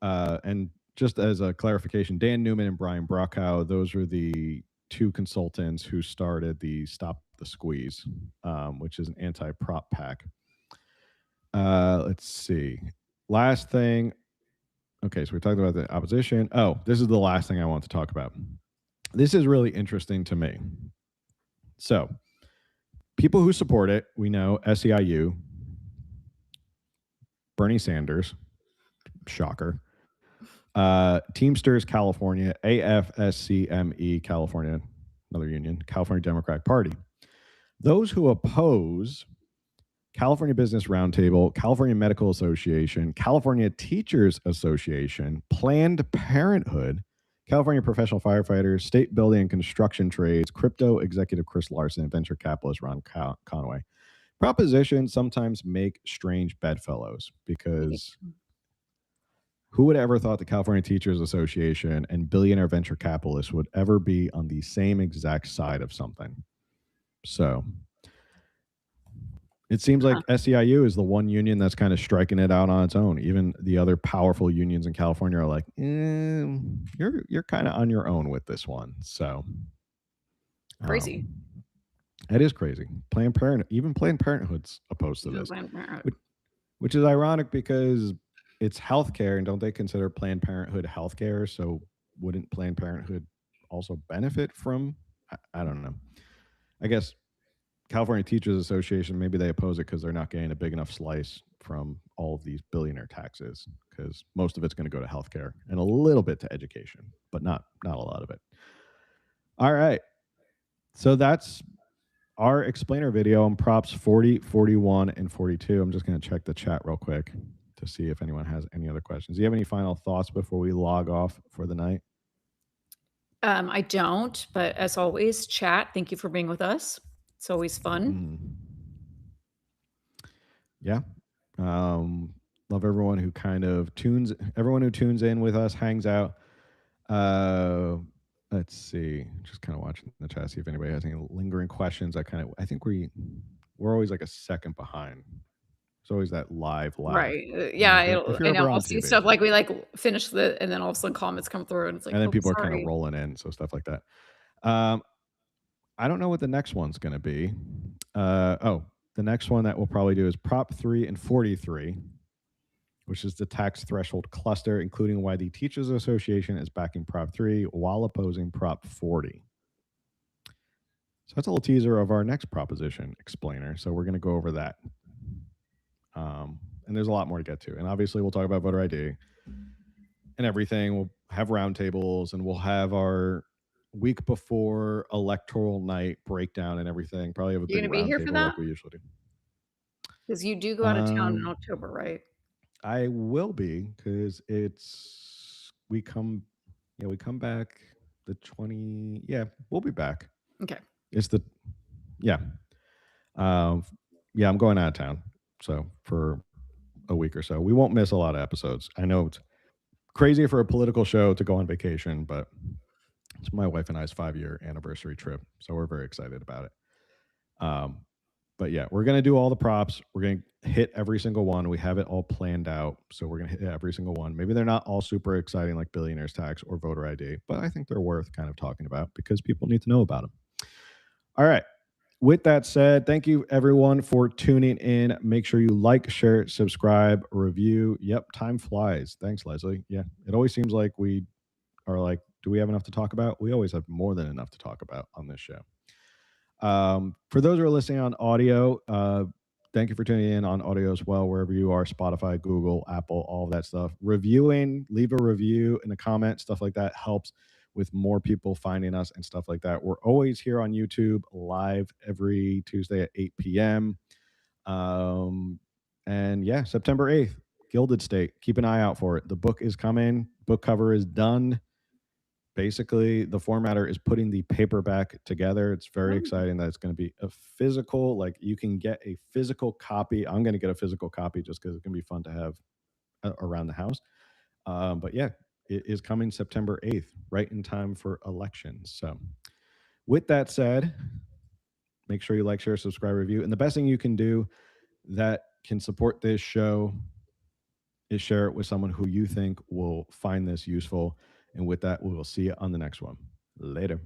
And just as a clarification, Dan Newman and Brian Brockhow, those are the two consultants who started the Stop the Squeeze, which is an anti-prop pack. Let's see. Last thing. Okay, so we talked about the opposition. Oh, this is the last thing I want to talk about. This is really interesting to me. So, people who support it, we know SEIU, Bernie Sanders, shocker, Teamsters California, AFSCME California, another union, California Democratic Party. Those who oppose California Business Roundtable, California Medical Association, California Teachers Association, Planned Parenthood, California Professional Firefighters, State Building and Construction Trades, Crypto Executive Chris Larson, and Venture Capitalist Ron Conway. Propositions sometimes make strange bedfellows, because who would ever thought the California Teachers Association and billionaire venture capitalists would ever be on the same exact side of something? So it seems like SEIU is the one union that's kind of striking it out on its own. Even the other powerful unions in California are like, you're kind of on your own with this one. So Crazy. It is crazy. Even Planned Parenthood's opposed to this, which is ironic because it's healthcare, and don't they consider Planned Parenthood healthcare? So wouldn't Planned Parenthood also benefit from? I don't know. I guess California Teachers Association, maybe they oppose it because they're not getting a big enough slice from all of these billionaire taxes, because most of it's going to go to healthcare and a little bit to education, but not a lot of it. All right. So that's our explainer video on props 40, 41, and 42. I'm just going to check the chat real quick to see if anyone has any other questions. Do you have any final thoughts before we log off for the night? I don't, but as always, chat, thank you for being with us. It's always fun. Yeah. Love everyone who kind of tunes in with us, hangs out. Let's see. Just kind of watching the chat, see if anybody has any lingering questions. I think we're always like a second behind. It's always that live lag. Right. Yeah, I know. I'll see stuff like we finish and then all of a sudden comments come through and it's like, and then people are kind of rolling in, so stuff like that. I don't know what the next one's going to be. The next one that we'll probably do is Prop 3 and 43, which is the tax threshold cluster, including why the Teachers Association is backing Prop 3 while opposing Prop 40. So that's a little teaser of our next proposition explainer. So we're going to go over that. And there's a lot more to get to. And obviously, we'll talk about voter ID and everything. We'll have roundtables, and we'll have our week before electoral night breakdown and everything. Probably have a big roundtable like we usually do. Because you do go out of town in October, right? I will be, because we come back the 20. Yeah, we'll be back. Okay. I'm going out of town, so for a week or so. We won't miss a lot of episodes. I know it's crazy for a political show to go on vacation, but it's my wife and I's 5-year anniversary trip, so we're very excited about it. But yeah, we're gonna do all the props. We're gonna hit every single one. We have it all planned out, so we're gonna hit every single one. Maybe they're not all super exciting like billionaires tax or voter ID, but I think they're worth kind of talking about because people need to know about them. All right. With that said, thank you everyone for tuning in. Make sure you like, share, subscribe, review. Yep, time flies. Thanks, Leslie. Yeah, it always seems like we are like, do we have enough to talk about? We always have more than enough to talk about on this show. For those who are listening on audio, thank you for tuning in on audio as well, wherever you are, Spotify, Google, Apple, all of that stuff. Reviewing, leave a review in a comment, stuff like that helps with more people finding us and stuff like that. We're always here on YouTube live every Tuesday at 8 p.m. And yeah, September 8th, Gilded State. Keep an eye out for it. The book is coming. Book cover is done. Basically, the formatter is putting the paperback together. It's very exciting that it's going to be a physical, like you can get a physical copy. I'm going to get a physical copy just because it's going to be fun to have around the house. But yeah, it is coming September 8th, right in time for elections. So with that said, make sure you like, share, subscribe, review. And the best thing you can do that can support this show is share it with someone who you think will find this useful. And with that, we will see you on the next one. Later.